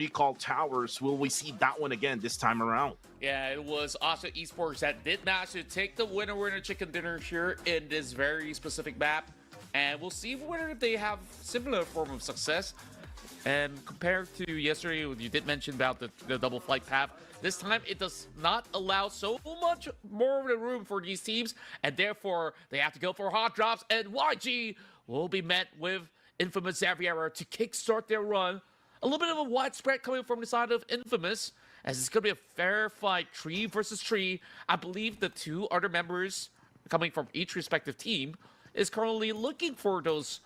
recall towers. Will we see that one again this time around? Yeah, it was also esports that did manage to take the winner chicken dinner here in this very specific map, and we'll see whether they have similar form of success. And compared to yesterday, you did mention about the double flight path. This time, it does not allow so much more of the room for these teams, and therefore they have to go for hot drops. And YG will be met with Infamous Xavier to kickstart their run. A little bit of a widespread coming from the side of Infamous, as it's going to be a fair fight, tree versus tree. I believe the two other members coming from each respective team is currently looking for those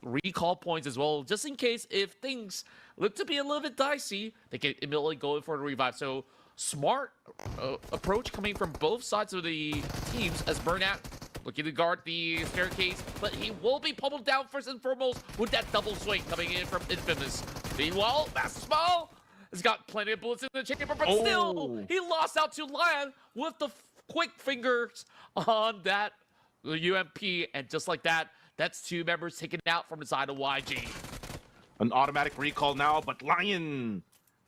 recall points as well, just in case if things look to be a little bit dicey, they can immediately go in for the revive. So smart approach coming from both sides of the teams, as Burnout looking to guard the staircase, but he will be pummeled down first and foremost with that double swing coming in from Infamous. Meanwhile, Master Small has got plenty of bullets in the chamber, but still, he lost out to Lion with the quick fingers on that UMP, and just like that, that's two members taken out from the side of YG. An automatic recall now, but Lion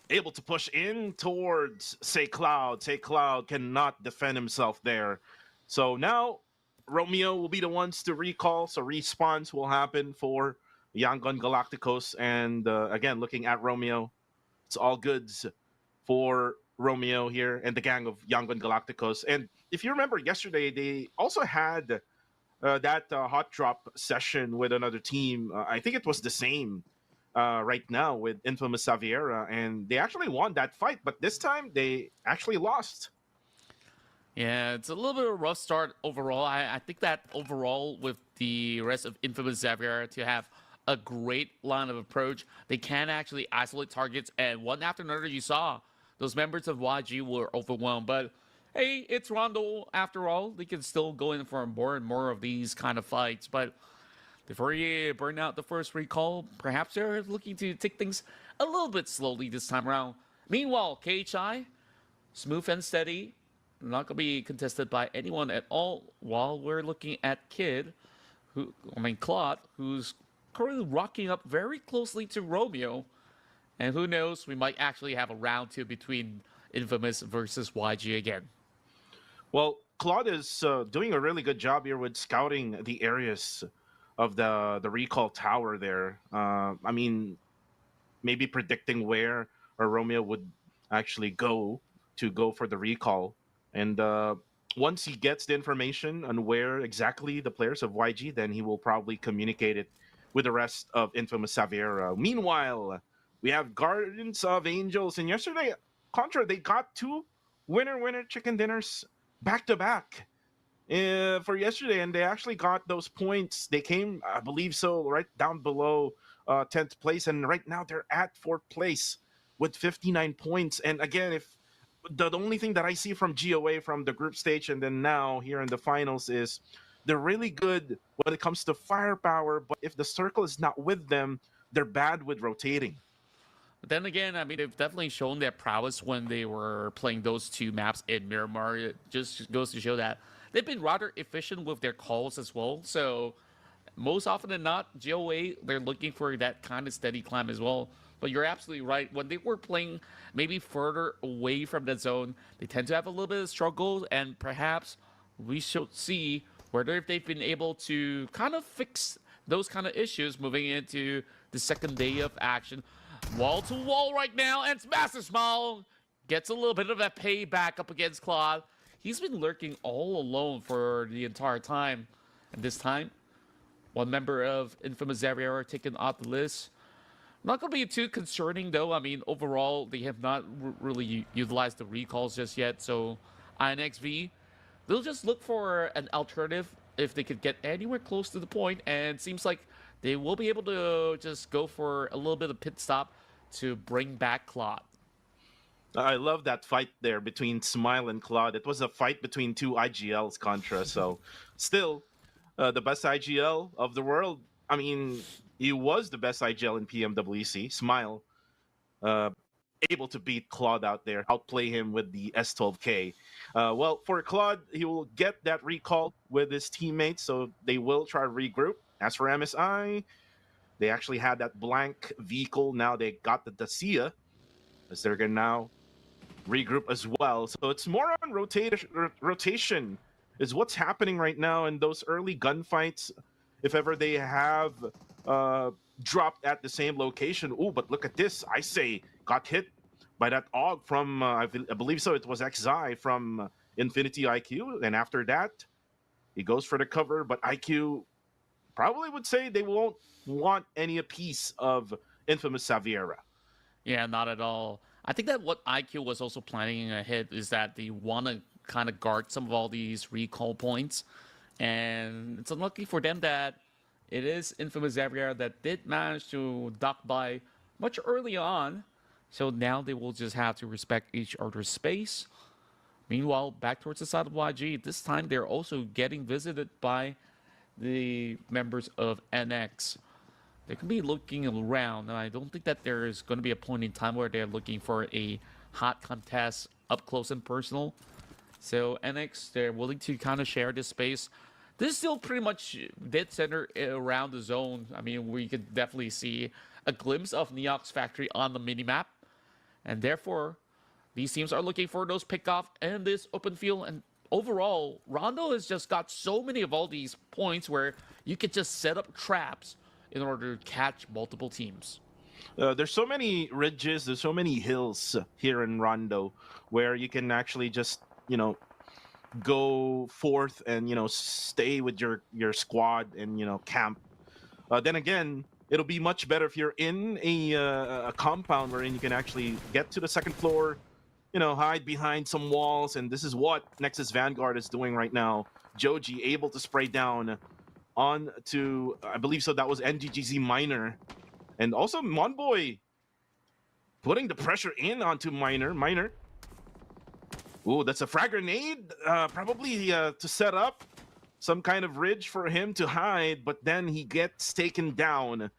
able to push in towards Say Cloud. Say Cloud cannot defend himself there. So now Romeo will be the ones to recall. So respawns will happen for Yangon Galacticos. And again, looking at Romeo, it's all goods for Romeo here and the gang of Yangon Galacticos. And if you remember yesterday, they also had that hot drop session with another team. I think it was the same right now with Infamous Xaviera, and they actually won that fight, but this time they actually lost. Yeah, it's a little bit of a rough start overall. I think that overall, with the rest of Infamous Xavier to have a great line of approach, they can actually isolate targets, and one after another you saw those members of YG were overwhelmed. But hey, it's Rondo after all. They can still go in for more and more of these kind of fights. But before you burn out the first recall, perhaps they're looking to take things a little bit slowly this time around. Meanwhile, KHI, smooth and steady, not going to be contested by anyone at all, while we're looking at Claude, who's currently rocking up very closely to Romeo. And who knows, we might actually have a round two between Infamous versus YG again. Well, Claude is doing a really good job here with scouting the areas of the recall tower there. I mean, maybe predicting where Romeo would actually go for the recall. And once he gets the information on where exactly the players of YG, then he will probably communicate it with the rest of Infamous Xaviera. Meanwhile, we have Guardians of Angels. And yesterday, Contra, they got two winner chicken dinners back to back for yesterday, and they actually got those points. They came, I believe so, right down below 10th place, and right now they're at 4th place with 59 points. And again, if the only thing that I see from GOA from the group stage and then now here in the finals is they're really good when it comes to firepower, but if the circle is not with them, they're bad with rotating. But then again, I mean, they've definitely shown their prowess when they were playing those two maps in Miramar. It just goes to show that they've been rather efficient with their calls as well. So most often than not, GOA, they're looking for that kind of steady climb as well. But you're absolutely right. When they were playing maybe further away from the zone, they tend to have a little bit of struggle, and perhaps we should see whether if they've been able to kind of fix those kind of issues moving into the second day of action. Wall to wall right now, and Master Small gets a little bit of a payback up against Claude. He's been lurking all alone for the entire time, and this time, one member of Infamous Xavier taken off the list. Not going to be too concerning, though. I mean, overall, they have not really utilized the recalls just yet. So, INXV, they'll just look for an alternative if they could get anywhere close to the point. And seems like they will be able to just go for a little bit of pit stop to bring back Claude. I love that fight there between Smile and Claude. It was a fight between two IGLs, Contra. So, still, the best IGL of the world. I mean, he was the best IGL in PMWC. Smile, able to beat Claude out there, outplay him with the S12K. Well, for Claude, he will get that recall with his teammates, so they will try to regroup. As for MSI, they actually had that blank vehicle. Now they got the Dacia. as they're gonna now regroup as well. So it's more on rotation is what's happening right now in those early gunfights. If ever they have uh, dropped at the same location. Oh, but look at this! I say got hit by that AUG from I believe so. It was XI from Infinity IQ, and after that he goes for the cover. But IQ probably would say they won't want any piece of infamous Saviera. Yeah, not at all. I think that what IQ was also planning ahead is that they want to kind of guard some of all these recall points. And it's unlucky for them that it is Infamous Xavier that did manage to duck by much early on. So now they will just have to respect each other's space. Meanwhile, back towards the side of YG, this time they're also getting visited by the members of NX. They can be looking around, and I don't think that there is going to be a point in time where they're looking for a hot contest up close and personal. So NX, they're willing to kind of share this space. This is still pretty much dead center around the zone. I mean, we could definitely see a glimpse of Neox Factory on the minimap. And therefore, these teams are looking for those pickoff and this open field. And overall, Rondo has just got so many of all these points where you could just set up traps in order to catch multiple teams. There's so many ridges, there's so many hills here in Rondo where you can actually just, go forth and, stay with your squad and, camp. Then again, it'll be much better if you're in a compound wherein you can actually get to the second floor, hide behind some walls. And this is what Nexus Vanguard is doing right now. Joji able to spray down on to, I believe so, that was NGGZ Miner. And also Monboy putting the pressure in onto Miner. Ooh, that's a frag grenade, probably to set up some kind of ridge for him to hide, but then he gets taken down.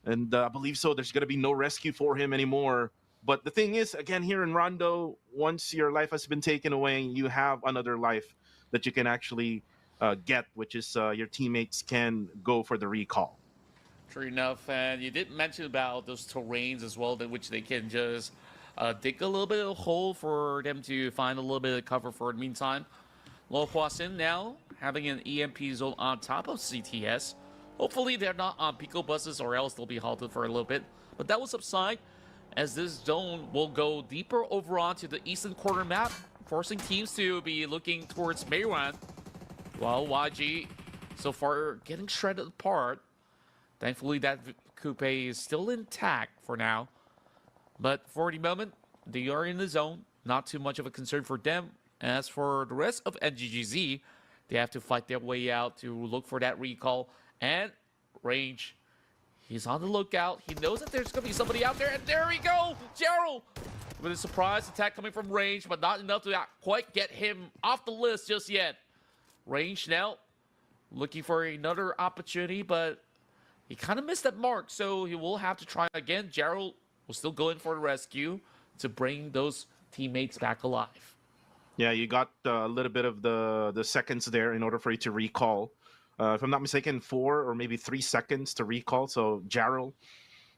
And I believe so, there's going to be no rescue for him anymore. But the thing is, again, here in Rondo, once your life has been taken away, you have another life that you can actually get, which is your teammates can go for the recall. True enough, and you did mention about those terrains as well, which they can just dig a little bit of a hole for them to find a little bit of cover for the meantime. Lo Huasin now having an EMP zone on top of CTS. Hopefully they're not on Pico buses or else they'll be halted for a little bit. But that was upside, as this zone will go deeper over onto the eastern corner map, forcing teams to be looking towards Mayran. While YG so far getting shredded apart. Thankfully that coupe is still intact for now. But for the moment, they are in the zone. Not too much of a concern for them. As for the rest of NGGZ, they have to fight their way out to look for that recall. And Range, he's on the lookout. He knows that there's going to be somebody out there. And there we go! Gerald! With a surprise attack coming from Range, but not enough to quite get him off the list just yet. Range now looking for another opportunity, but he kind of missed that mark, so he will have to try again. Gerald will still go in for the rescue to bring those teammates back alive. Yeah, you got a little bit of the seconds there in order for you to recall. If I'm not mistaken, 4 or maybe 3 seconds to recall. So Gerald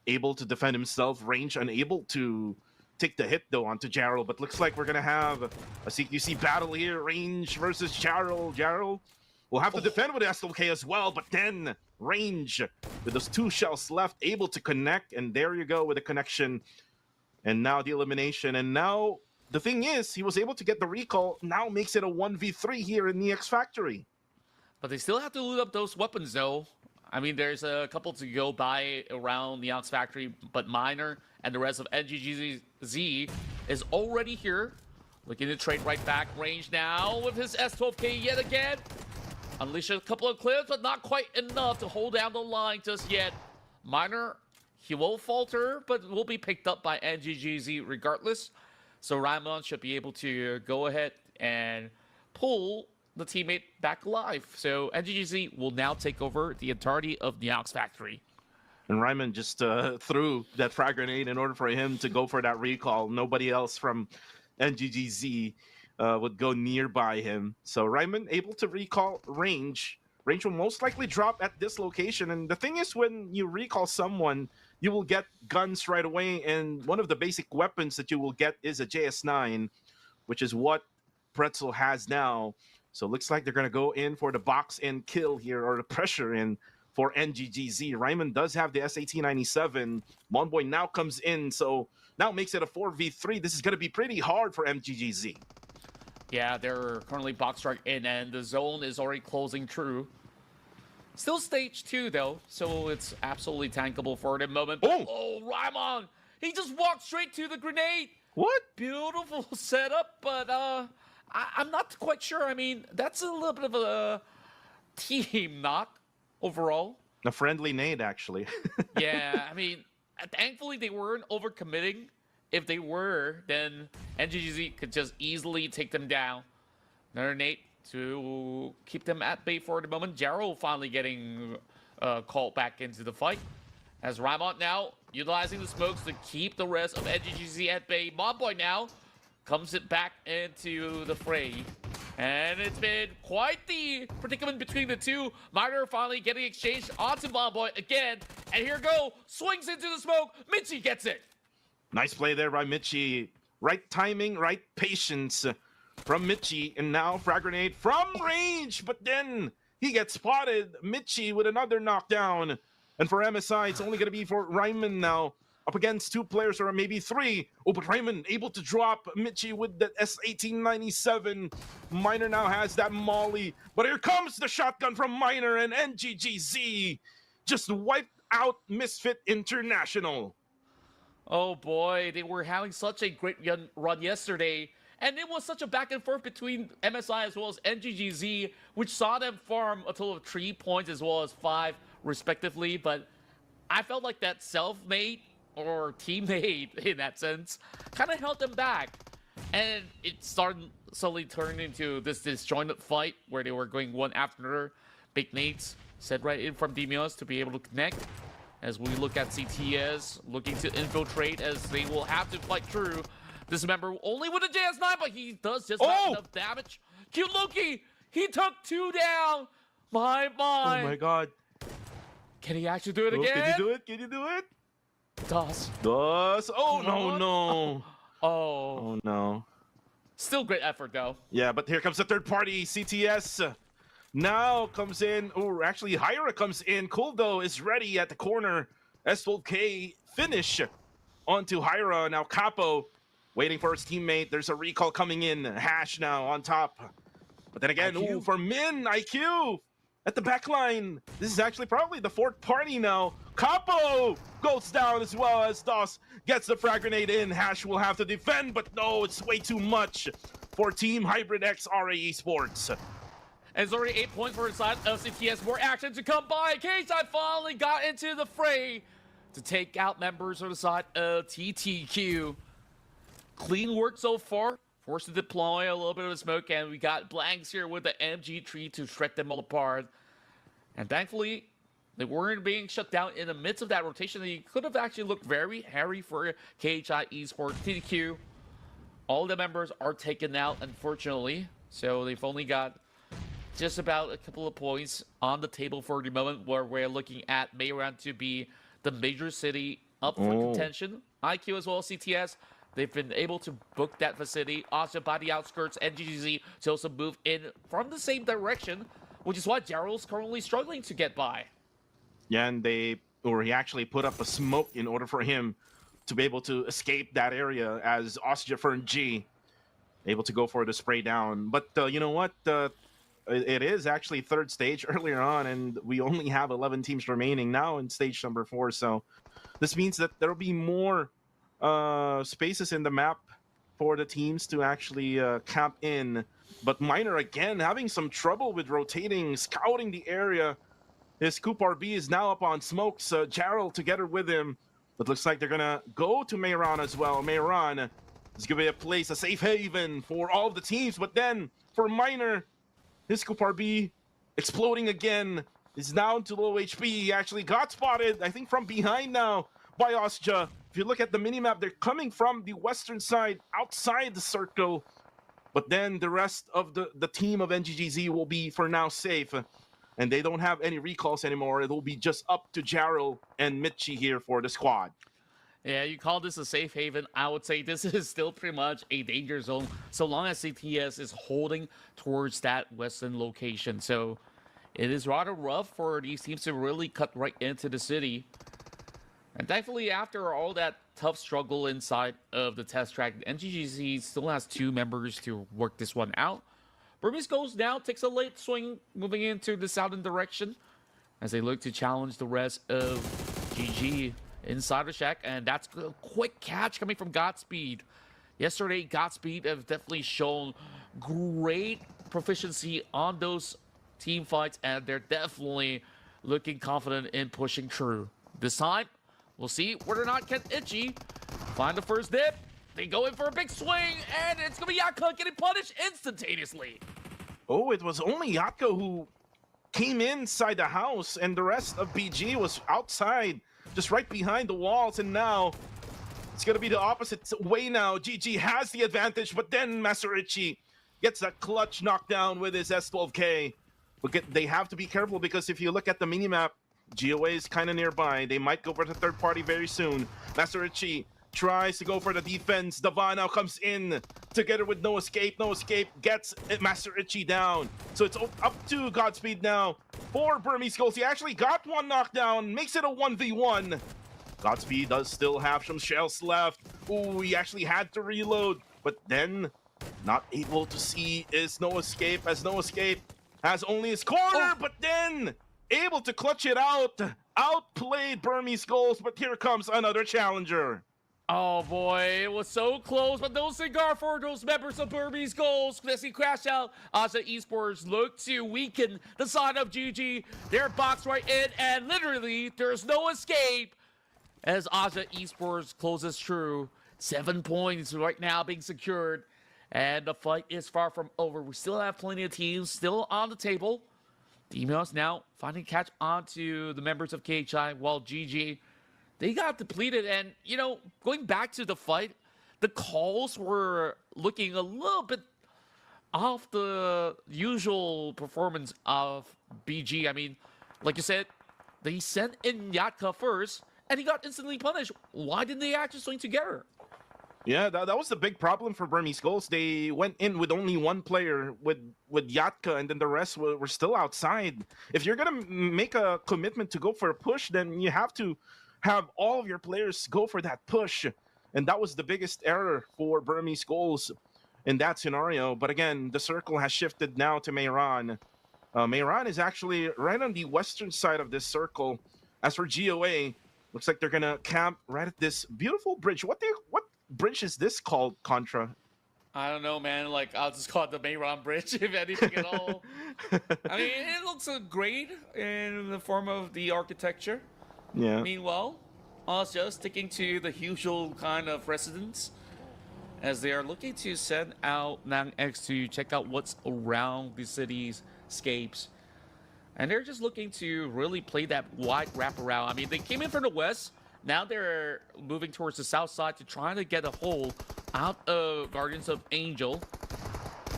able to defend himself, Range unable to take the hit though onto Gerald. But looks like we're gonna have a CQC battle here. Range versus Gerald. Gerald will have to defend with SLK as well, but then Range with those 2 shells left, able to connect, and there you go with the connection. And now the elimination. And now the thing is, he was able to get the recall. Now makes it a 1v3 here in the X Factory. But they still have to loot up those weapons, though. I mean, there's a couple to go by around the Ox Factory, but Miner and the rest of NGGZ is already here. Looking to trade right back. Range now with his S12K yet again. Unleash a couple of clips, but not quite enough to hold down the line just yet. Miner, he will falter, but will be picked up by NGGZ regardless. So Raimon should be able to go ahead and pull the teammate back alive. So NGGZ will now take over the entirety of the Ox Factory. And Ryman just threw that frag grenade in order for him to go for that recall. Nobody else from NGGZ would go nearby him. So Ryman able to recall Range. Range will most likely drop at this location. And the thing is, when you recall someone, you will get guns right away. And one of the basic weapons that you will get is a JS9, which is what Pretzel has now. So it looks like they're going to go in for the box and kill here, or the pressure in for NGGZ. Ryman does have the SAT-97. Monboy now comes in, so now makes it a 4v3. This is going to be pretty hard for MGGZ. Yeah, they're currently box strike in, and the zone is already closing through. Still stage 2, though, so it's absolutely tankable for the moment. Oh, Raimon! He just walked straight to the grenade! What? Beautiful setup, but I'm not quite sure. I mean, that's a little bit of a team knock overall. A friendly nade, actually. Yeah, I mean, thankfully they weren't overcommitting. If they were, then NGGZ could just easily take them down. Another nade to keep them at bay for the moment. Gerald finally getting called back into the fight. As Raimon now utilizing the smokes to keep the rest of NGGZ at bay. Monboy now comes it back into the fray. And it's been quite the predicament between the two. Miner finally getting exchanged onto Monboy again. And here go, swings into the smoke. Mitchie gets it. Nice play there by Mitchie. Right timing, right patience from Mitchie. And now frag grenade from range. But then he gets spotted. Mitchie with another knockdown. And for MSI, it's only going to be for Ryman now. Up against 2 players, or maybe 3. Oh, but Ryman able to drop Mitchie with the S1897. Miner now has that molly. But here comes the shotgun from Miner, and NGGZ just wiped out Misfit International. Oh boy, they were having such a great run yesterday. And it was such a back and forth between MSI as well as NGGZ, which saw them farm a total of 3 points as well as 5 respectively. But I felt like that self-made or teammate in that sense kind of held them back. And it started slowly turning into this disjointed fight where they were going one after another. Big nades set right in from Demios to be able to connect. As we look at CTS looking to infiltrate, as they will have to fight through. This member only with a JS9, but he does just not enough damage. Cute Loki, he took 2 down. My. Oh my god. Can he actually do it again? Can you do it? Can you do it? Does. Oh, no. Oh no. Still great effort, though. Yeah, but here comes the third party, CTS. Now comes in, actually Hyra comes in. Kuldo is ready at the corner. S12K finish onto Hyra. Now Capo waiting for his teammate. There's a recall coming in. Hash now on top. But then again, for Min, IQ at the back line. This is actually probably the 4th party now. Capo goes down as well as DOS gets the frag grenade in. Hash will have to defend, but no, it's way too much for Team Hybrid X RAE Sports. And it's already 8 points for the side of CTS. More action to come by. KSI finally got into the fray to take out members of the side of TTQ. Clean work so far. Forced to deploy a little bit of the smoke, and we got blanks here with the MG3 to shred them all apart. And thankfully, they weren't being shut down in the midst of that rotation. They could have actually looked very hairy for KHI Esports. TTQ, all the members are taken out, unfortunately. So they've only got just about a couple of points on the table for the moment, where we're looking at Mayround to be the major city up for contention. IQ as well as CTS, they've been able to book that facility. Also by the outskirts, NGGZ to also move in from the same direction, which is why Gerald's currently struggling to get by. Yeah, and he actually put up a smoke in order for him to be able to escape that area, as Osjafern G able to go for the spray down. But you know what? It is actually 3rd stage earlier on, and we only have 11 teams remaining now in stage number 4. So this means that there'll be more spaces in the map for the teams to actually camp in. But Miner again having some trouble with rotating, scouting the area. His Coop RB is now up on smokes. Gerald together with him. But looks like they're gonna go to Mayron as well. Mayron is gonna be a place, a safe haven for all of the teams. But then for Miner, his Coop RB exploding again. Is down to low HP. He actually got spotted, I think, from behind now by Osja. If you look at the minimap, they're coming from the western side, outside the circle. But then the rest of the team of NGGZ will be, for now, safe. and they don't have any recalls anymore. It'll be just up to Jarrell and Mitchie here for the squad. Yeah, you call this a safe haven. I would say this is still pretty much a danger zone so long as CTS is holding towards that western location. So it is rather rough for these teams to really cut right into the city. And thankfully, after all that tough struggle inside of the test track, NGGC still has 2 members to work this one out. Burmese goes down, takes a late swing, moving into the southern direction as they look to challenge the rest of GG inside the shack. And that's a quick catch coming from Godspeed. Yesterday, Godspeed have definitely shown great proficiency on those team fights, and they're definitely looking confident in pushing through. This time, we'll see whether or not can Itchy find the first dip. They go in for a big swing, and it's going to be Yatka getting punished instantaneously. Oh, it was only Yatka who came inside the house, and the rest of BG was outside, just right behind the walls, and now it's going to be the opposite way now. GG has the advantage, but then Masarichi gets that clutch knockdown with his S12K. But they have to be careful, because if you look at the minimap, GOA is kind of nearby. They might go for the third party very soon. Masarichi tries to go for the defense. Davan now comes in together with No Escape. No Escape gets Masarichi down. So it's up to Godspeed now for Burmese Goals. He actually got one knockdown, makes it a 1v1. Godspeed does still have some shells left. Ooh, he actually had to reload, but then not able to see is No Escape, as No Escape has only his corner, but then able to clutch it out. Outplayed Burmese Goals, but here comes another challenger. Oh boy, it was so close, but no cigar for those members of Burmese Goals. As he crashed out, Aza Esports look to weaken the side of GG. They're boxed right in, and literally, there's no escape as Aza Esports closes through. 7 points right now being secured, and the fight is far from over. We still have plenty of teams still on the table. The emails now finally catch on to the members of KHI, while GG, they got depleted. And, you know, going back to the fight, the calls were looking a little bit off the usual performance of BG. I mean, like you said, they sent in Yatka first, and he got instantly punished. Why didn't they actually swing together? Yeah, that was the big problem for Burmese Goals. They went in with only one player, with Yatka, and then the rest were still outside. If you're going to make a commitment to go for a push, then you have to have all of your players go for that push. And that was the biggest error for Burmese Goals in that scenario. But again, the circle has shifted now to Mehran. Mehran is actually right on the western side of this circle. As for GOA, looks like they're going to camp right at this beautiful bridge. What bridge is this called, Contra? I don't know, man. Like, I'll just call it the Mehran Bridge, if anything at all. I mean, it looks great in the form of the architecture. Yeah. Meanwhile, also sticking to the usual kind of residence, as they are looking to send out Nang X to check out what's around the city's scapes. And they're just looking to really play that wide wraparound. I mean, they came in from the west. Now they're moving towards the south side to try to get a hold out of Guardians of Angel.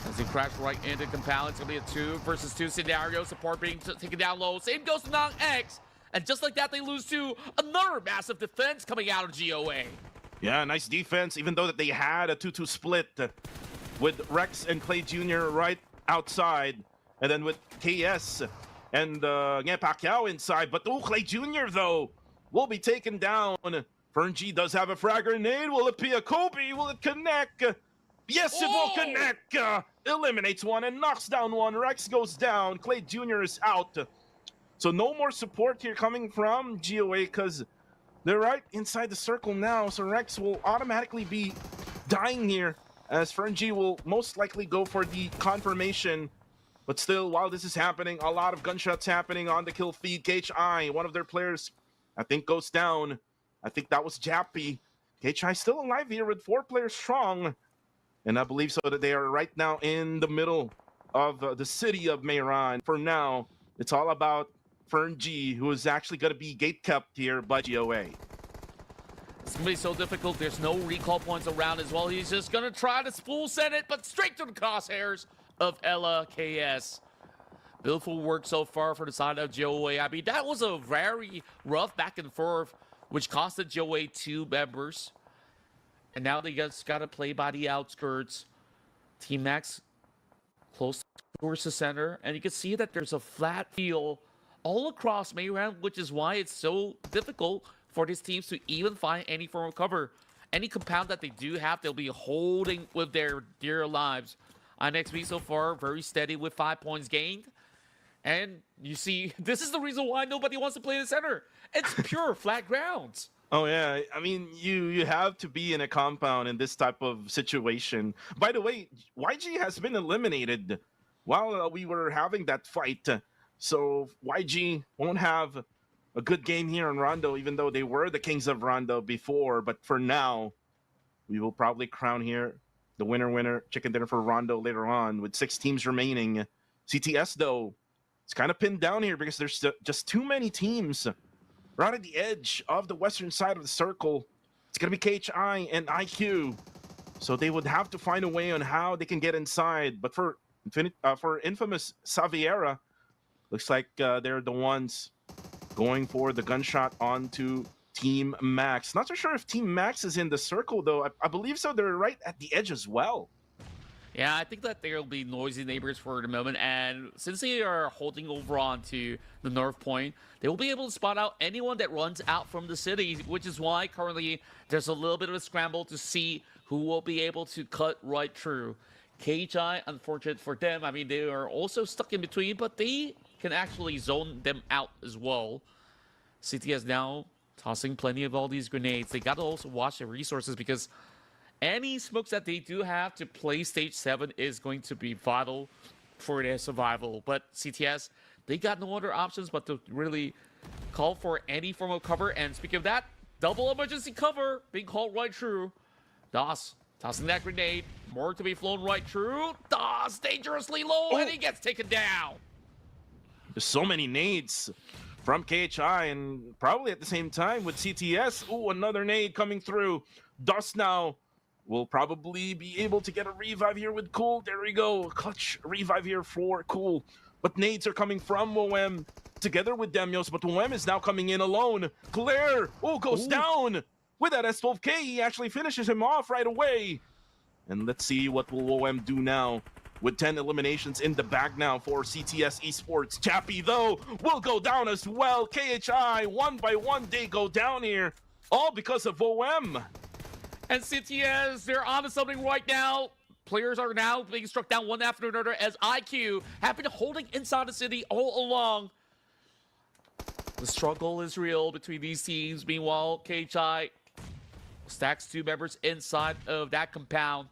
As he crashed right into compound, it's going to be a 2 versus 2 scenario. Support being taken down low. Same goes to Nang X. And just like that, they lose to another massive defense coming out of GOA. Yeah, nice defense, even though that they had a 2-2 split with Rex and Clay Jr. right outside. And then with KS and Pacquiao inside. But Clay Jr., though, will be taken down. Fern G does have a frag grenade. Will it be a Kobe? Will it connect? Yes, it will connect. Eliminates one and knocks down one. Rex goes down. Clay Jr. is out. So no more support here coming from GOA, because they're right inside the circle now. So Rex will automatically be dying here, as Fern G will most likely go for the confirmation. But still, while this is happening, a lot of gunshots happening on the kill feed. KHI, one of their players, I think, goes down. I think that was Jappy. KHI still alive here with 4 players strong. And I believe so that they are right now in the middle of the city of Mehran. For now, it's all about Fern G, who is actually going to be gate kept here by GOA. It's going to be so difficult. There's no recall points around as well. He's just going to try to full send it, but straight to the crosshairs of Ella KS. Beautiful work so far for the side of GOA. I mean, that was a very rough back and forth, which costed GOA 2 members. And now they just got to play by the outskirts. Team Max close towards the center. And you can see that there's a flat field all across Mayround, which is why it's so difficult for these teams to even find any form of cover. Any compound that they do have, they'll be holding with their dear lives. INXB so far, very steady with 5 points gained. And you see, this is the reason why nobody wants to play the center. It's pure flat grounds. Oh yeah, I mean you have to be in a compound in this type of situation. By the way, YG has been eliminated while we were having that fight. So YG won't have a good game here in Rondo, even though they were the kings of Rondo before. But for now, we will probably crown here the winner chicken dinner for Rondo later on with 6 teams remaining. CTS though, it's kind of pinned down here because there's just too many teams right at the edge of the western side of the circle. It's going to be KHI and IQ. So they would have to find a way on how they can get inside. But for infamous Xaviera, looks like they're the ones going for the gunshot onto Team Max. Not so sure if Team Max is in the circle, though. I believe so. They're right at the edge as well. Yeah, I think that there'll be noisy neighbors for the moment, and since they are holding over on to the north point, they will be able to spot out anyone that runs out from the city, which is why currently there's a little bit of a scramble to see who will be able to cut right through. KHI, unfortunate for them, I mean, they are also stuck in between, but they can actually zone them out as well. CTS now tossing plenty of all these grenades. They got to also watch their resources because any smokes that they do have to play stage 7 is going to be vital for their survival. But CTS, they got no other options but to really call for any form of cover. And speaking of that, double emergency cover being called right through. DOS tossing that grenade. More to be flown right through. DOS dangerously low and he gets taken down. There's so many nades from KHI and probably at the same time with CTS. Ooh, another nade coming through. DOS now will probably be able to get a revive here with Cool. There we go. Clutch revive here for Cool. But nades are coming from OM together with Demios. But OM is now coming in alone. Claire, goes down. With that S12K, he actually finishes him off right away. And let's see what will OM do now. With 10 eliminations in the bag now for CTS Esports. Chappie, though, will go down as well. KHI, one by one, they go down here. All because of OM. And CTS, they're onto something right now. Players are now being struck down one after another as IQ have been holding inside the city all along. The struggle is real between these teams. Meanwhile, KHI stacks 2 members inside of that compound.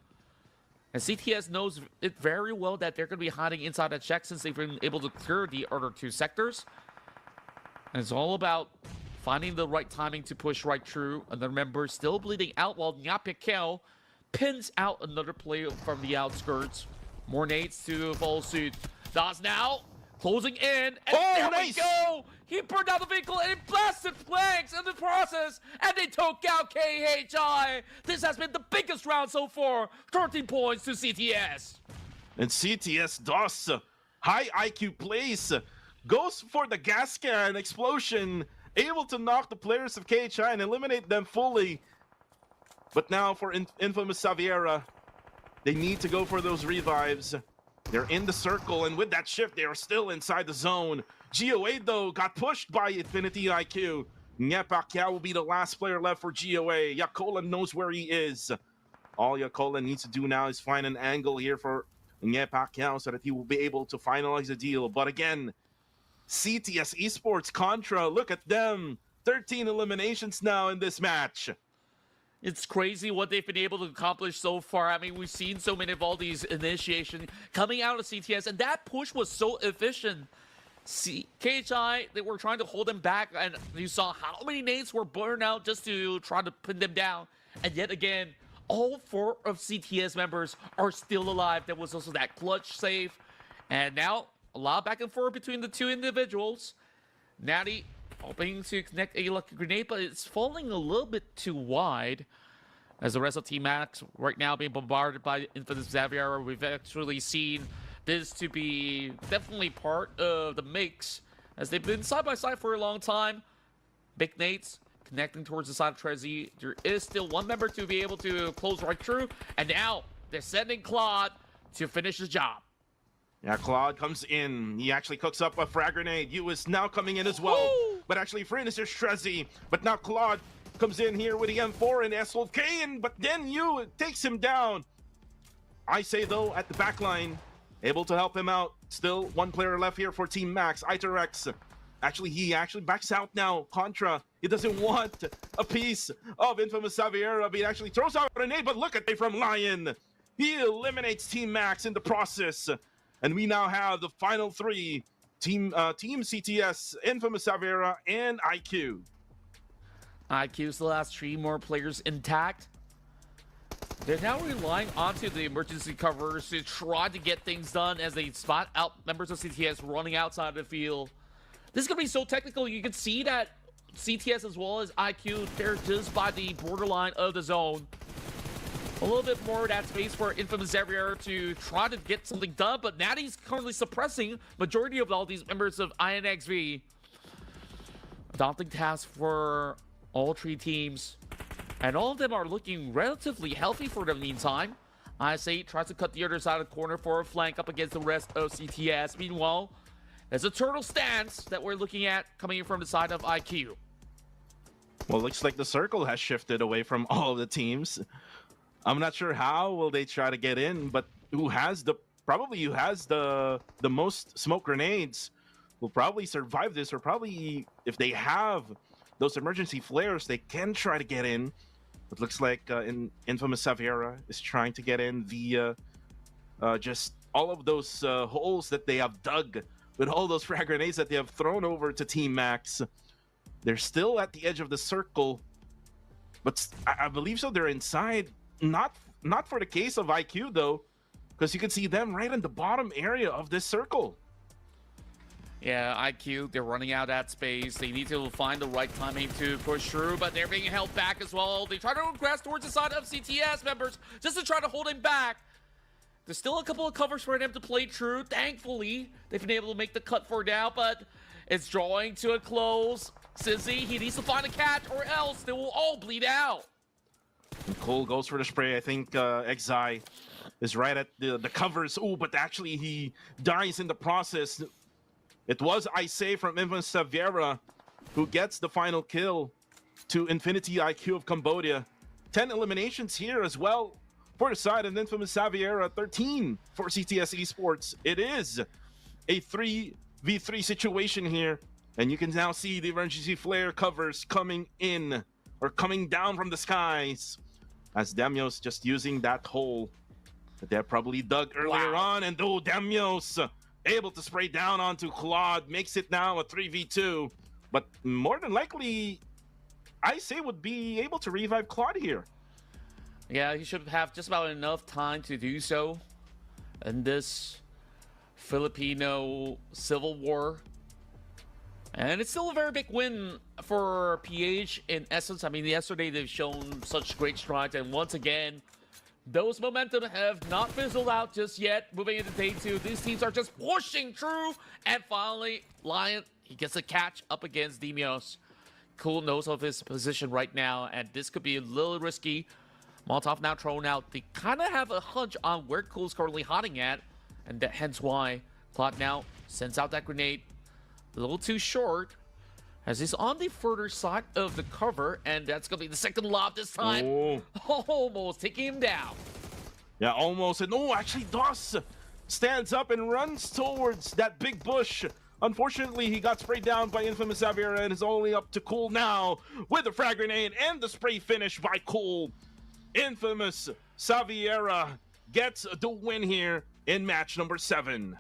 And CTS knows it very well that they're going to be hiding inside that check since they've been able to clear the other 2 sectors. And it's all about finding the right timing to push right through. Another member still bleeding out while Nyapikel pins out another player from the outskirts. More nades to follow suit. DOS now closing in. And there nice. we go! He burned out the vehicle and blasted flanks in the process. And they took out KHI. This has been the biggest round so far. 13 points to CTS. And CTS DOS, high IQ plays, goes for the gas can explosion. Able to knock the players of KHI and eliminate them fully. But now for infamous Xaviera, they need to go for those revives. They're in the circle, and with that shift, they are still inside the zone. GOA, though, got pushed by Infinity IQ. Nyapakia will be the last player left for GOA. Yakola knows where he is. All Yakola needs to do now is find an angle here for Nyapakia so that he will be able to finalize the deal. But again, CTS Esports Contra, look at them. 13 eliminations now in this match. It's crazy what they've been able to accomplish so far. I mean, we've seen so many of all these initiations coming out of CTS, and that push was so efficient. KHI, they were trying to hold them back, and you saw how many nades were burned out just to try to pin them down. And yet again, all 4 of CTS members are still alive. There was also that clutch save. And now, a lot back and forth between the 2 individuals. Natty hoping to connect a lucky grenade, but it's falling a little bit too wide. As the rest of Team Max right now being bombarded by Infinite Xavier, we've actually seen this to be definitely part of the mix, as they've been side by side for a long time. Big Nate's connecting towards the side of Trezzy. There is still one member to be able to close right through, and now they're sending Claude to finish his job. Yeah, Claude comes in. He actually cooks up a frag grenade. Yu is now coming in as well. Woo! But actually finishes Trezzy. But now Claude comes in here with the M4 and S12K, but then Yu takes him down. I say, though, at the back line, able to help him out. Still one player left here for Team Max, Iterex. Actually, he backs out now. Contra, he doesn't want a piece of Infamous Xaviera, but he actually throws out a grenade, but look at it from Lion. He eliminates Team Max in the process. And we now have the final three, Team CTS, Infamous Xaviera, and IQ. IQ still has 3 more players intact. They're now relying onto the emergency covers to try to get things done as they spot out members of CTS running outside the field. This is going to be so technical. You can see that CTS as well as IQ, they're just by the borderline of the zone. A little bit more of that space for Infamous Xavier to try to get something done, but Natty's currently suppressing majority of all these members of INXV. Daunting task for all 3 teams, and all of them are looking relatively healthy for the meantime. IS8 tries to cut the other side of the corner for a flank up against the rest of CTS. Meanwhile, there's a turtle stance that we're looking at coming in from the side of IQ. Well, looks like the circle has shifted away from all of the teams. I'm not sure how will they try to get in, but who has the most smoke grenades will probably survive this, or probably if they have those emergency flares, they can try to get in. It looks like Infamous Xaviera is trying to get in via just all of those holes that they have dug with all those frag grenades that they have thrown over to Team Max. They're still at the edge of the circle, but I believe so. They're inside. Not for the case of IQ though, because you can see them right in the bottom area of this circle. Yeah, IQ, they're running out of space. They need to find the right timing to push through, but they're being held back as well. They try to regress towards the side of CTS members just to try to hold him back. There's still a couple of covers for them to play through. Thankfully, they've been able to make the cut for now, but it's drawing to a close. Sizzy, he needs to find a catch or else they will all bleed out. And Cole goes for the spray. I think Exai is right at the covers. Oh, but actually he dies in the process. It was Isay from Infamous Xaviera who gets the final kill to Infinity IQ of Cambodia. 10 eliminations here as well for the side of Infamous Xaviera. 13 for CTS Esports. It is a 3v3 situation here. And you can now see the emergency flare covers coming in, or coming down from the skies, as Damios just using that hole that they have probably dug earlier on. And though Damios able to spray down onto Claude, makes it now a 3v2. But more than likely, I say would be able to revive Claude here. Yeah, he should have just about enough time to do so in this Filipino civil war. And it's still a very big win for PH in essence. I mean, yesterday they've shown such great strides, and once again, those momentum have not fizzled out just yet. Moving into day 2, these teams are just pushing through, and finally, Lion, he gets a catch up against Demios. Cool knows of his position right now, and this could be a little risky. Molotov now thrown out. They kind of have a hunch on where Cool's currently hiding at, and hence why Claude now sends out that grenade. A little too short, as he's on the further side of the cover, and that's going to be the second lob this time. Oh. Almost taking him down. Yeah, almost. And no, actually Doss stands up and runs towards that big bush. Unfortunately, he got sprayed down by Infamous Xavier and is only up to Cool now with the frag grenade and the spray finish by Cool. Infamous Xaviera gets the win here in match number 7.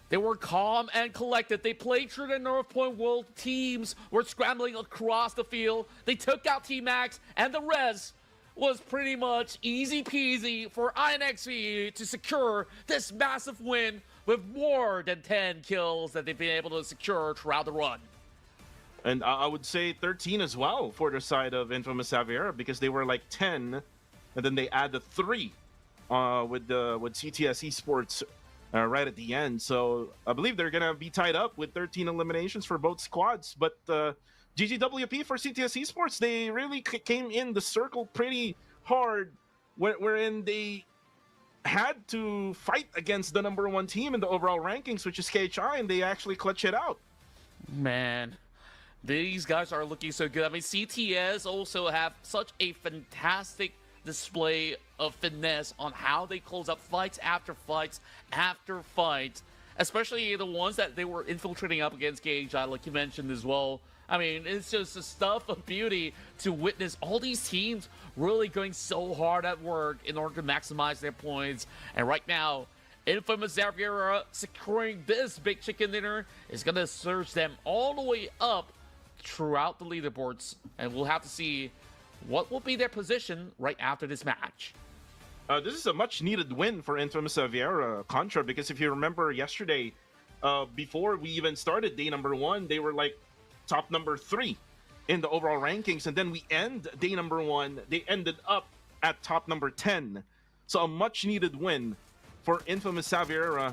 They were calm and collected. They played through the North Point World teams, were scrambling across the field. They took out T-Max, and the res was pretty much easy peasy for INXV to secure this massive win with more than 10 kills that they've been able to secure throughout the run. And I would say 13 as well for the side of Infamous Xaviera, because they were like 10, and then they add the 3 with CTS Esports right at the end. So I believe they're gonna be tied up with 13 eliminations for both squads. But GGWP for CTS Esports, they really came in the circle pretty hard, wherein they had to fight against the number one team in the overall rankings, which is KHI, and they actually clutch it out. Man, these guys are looking so good. I mean, CTS also have such a fantastic display of finesse on how they close up fights after fights, especially the ones that they were infiltrating up against KHI, like you mentioned as well. I mean, it's just a stuff of beauty to witness all these teams really going so hard at work in order to maximize their points. And right now, Infamous Xavier securing this big chicken dinner is going to surge them all the way up throughout the leaderboards. And we'll have to see what will be their position right after this match. This is a much needed win for Infamous Xavier Contra, because if you remember yesterday, before we even started day number one, they were like top number 3 in the overall rankings, and then we end day number 1, they ended up at top number 10. So a much needed win for Infamous Xavier.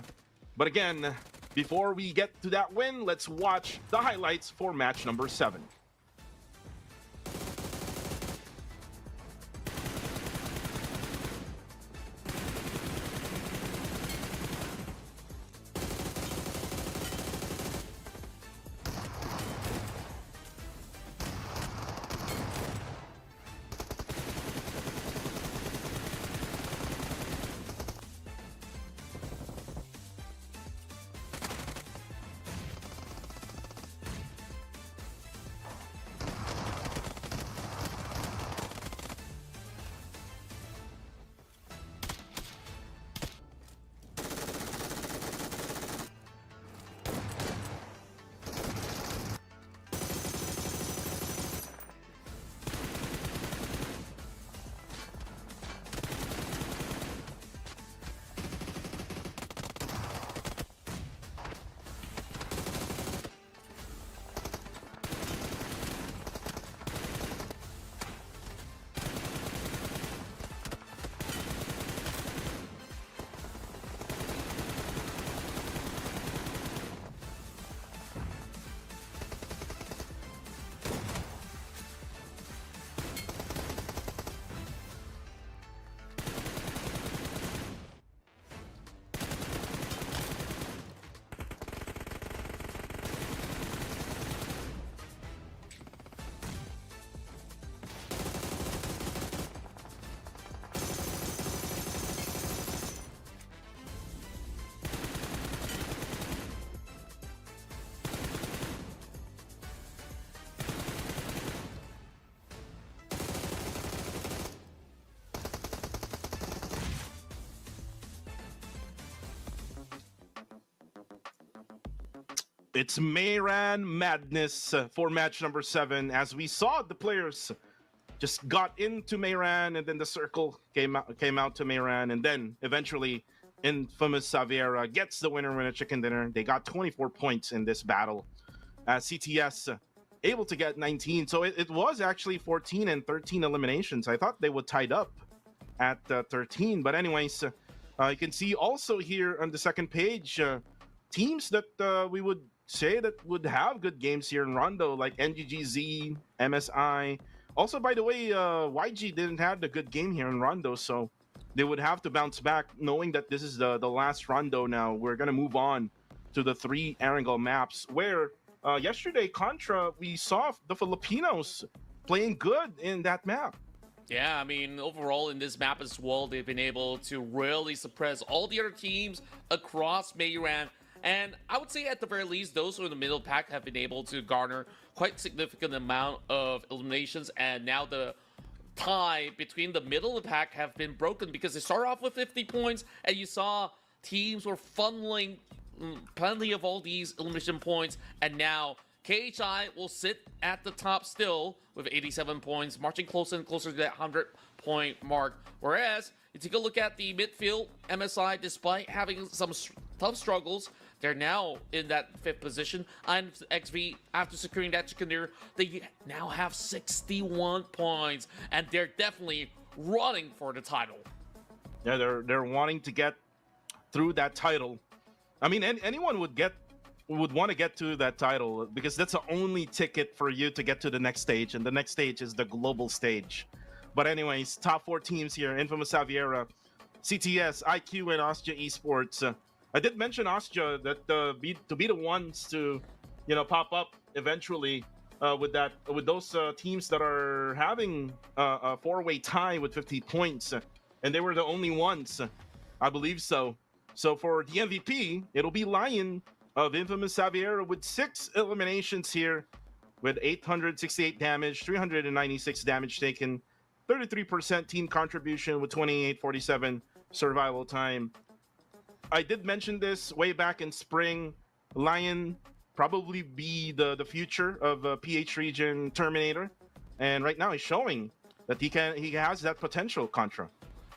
But again, before we get to that win, let's watch the highlights for match number 7. It's Mayran madness for match number 7, as we saw the players just got into Mayran, and then the circle came out to Mayran, and then eventually Infamous Xavier gets the winner chicken dinner. They got 24 points in this battle. CTS able to get 19, so it was actually 14 and 13 eliminations. I thought they would tied up at 13, but anyways, you can see also here on the second page teams that we would say that would have good games here in Rondo, like NGGZ, MSI. Also, by the way, YG didn't have the good game here in Rondo, so they would have to bounce back, knowing that this is the last Rondo now. We're going to move on to the 3 Erangel maps, where yesterday, Contra, we saw the Filipinos playing good in that map. Yeah, I mean, overall in this map as well, they've been able to really suppress all the other teams across Mayran. And I would say at the very least, those who are in the middle pack have been able to garner quite significant amount of eliminations. And now the tie between the middle of the pack have been broken, because they started off with 50 points and you saw teams were funneling plenty of all these elimination points. And now KHI will sit at the top still with 87 points, marching closer and closer to that 100-point mark. Whereas, you take a look at the midfield, MSI, despite having some tough struggles, they're now in that 5th position. And XV, after securing that chicken dinner, they now have 61 points, and they're definitely running for the title. Yeah, they're wanting to get through that title I mean, anyone would want to get to that title because that's the only ticket for you to get to the next stage, and the next stage is the global stage. But anyways, top four teams here: Infamous Aviera, CTS, IQ, and Austria Esports. I did mention Austria that to be the ones to, pop up eventually with those teams that are having a four-way tie with 50 points, and they were the only ones, I believe so. So for the MVP, it'll be Lion of Infamous Xavier with 6 eliminations here, with 868 damage, 396 damage taken, 33% team contribution with 2847 survival time. I did mention this way back in spring. Lion probably be the future of PH region Terminator, and right now he's showing that he has that potential. Contra.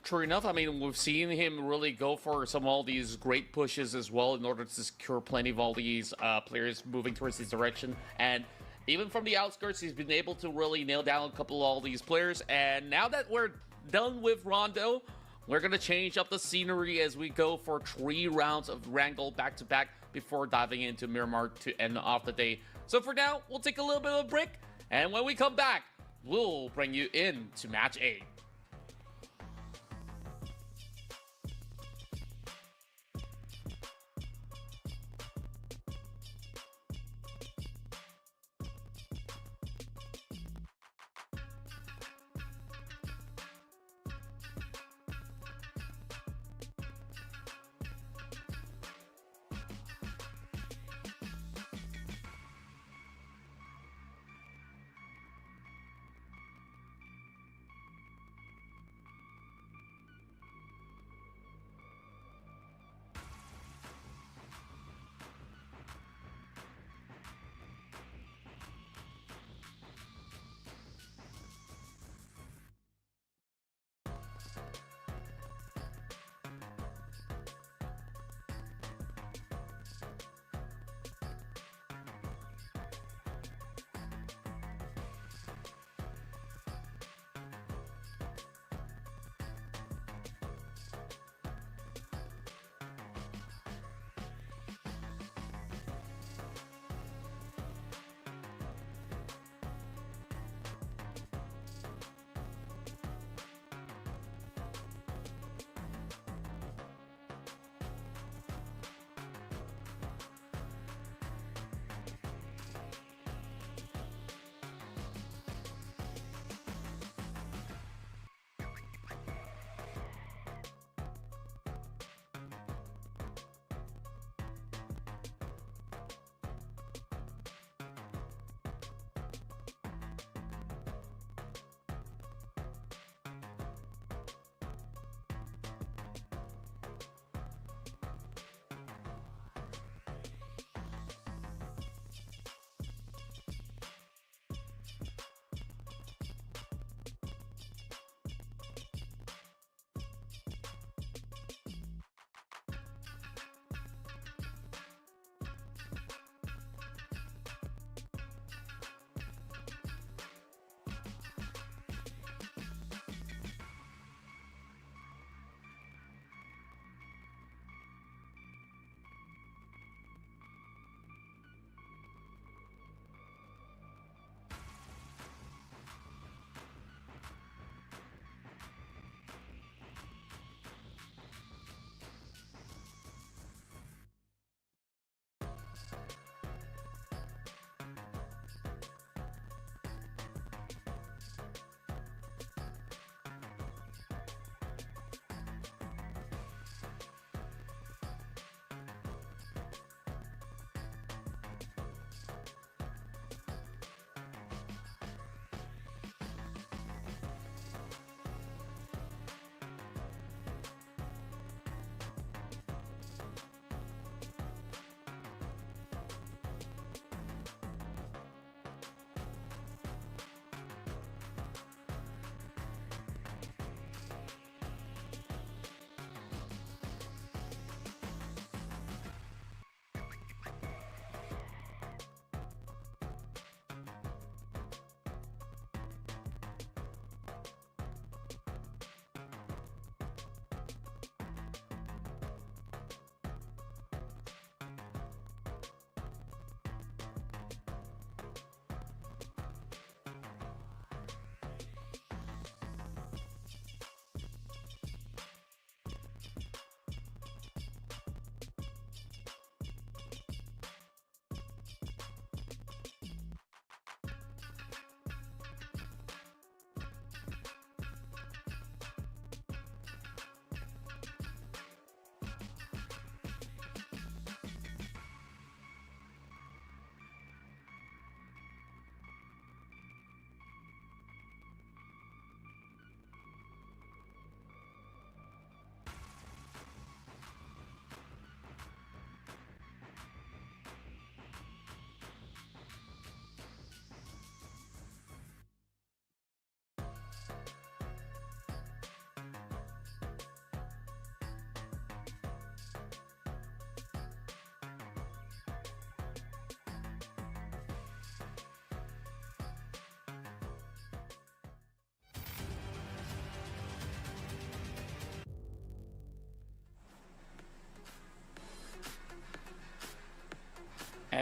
True enough, I mean, we've seen him really go for some of all these great pushes as well in order to secure plenty of all these players moving towards his direction. And even from the outskirts, he's been able to really nail down a couple of all these players. And now that we're done with Rondo, we're going to change up the scenery as we go for 3 rounds of Wrangle back-to-back before diving into Miramar to end off the day. So for now, we'll take a little bit of a break. And when we come back, we'll bring you into Match 8.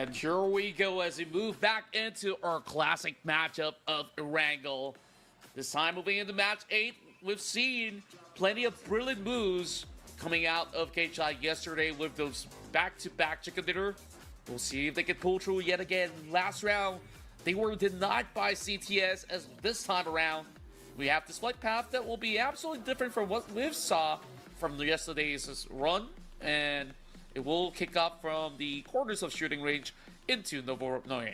And here we go as we move back into our classic matchup of Erangel. This time moving into match 8, we've seen plenty of brilliant moves coming out of KHI yesterday with those back-to-back chicken dinner. We'll see if they can pull through yet again. Last round, they were denied by CTS, as this time around, we have this flight path that will be absolutely different from what we saw from yesterday's run, and it will kick off from the corners of shooting range into Novo Noe.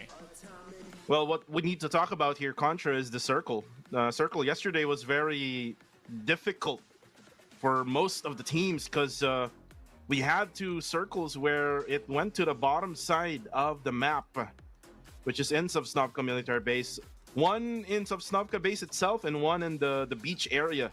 Well, what we need to talk about here, Contra, is the circle. Circle yesterday was very difficult for most of the teams because we had two circles where it went to the bottom side of the map, which is in Sovsnovka military base. One in Sovsnovka base itself and one in the beach area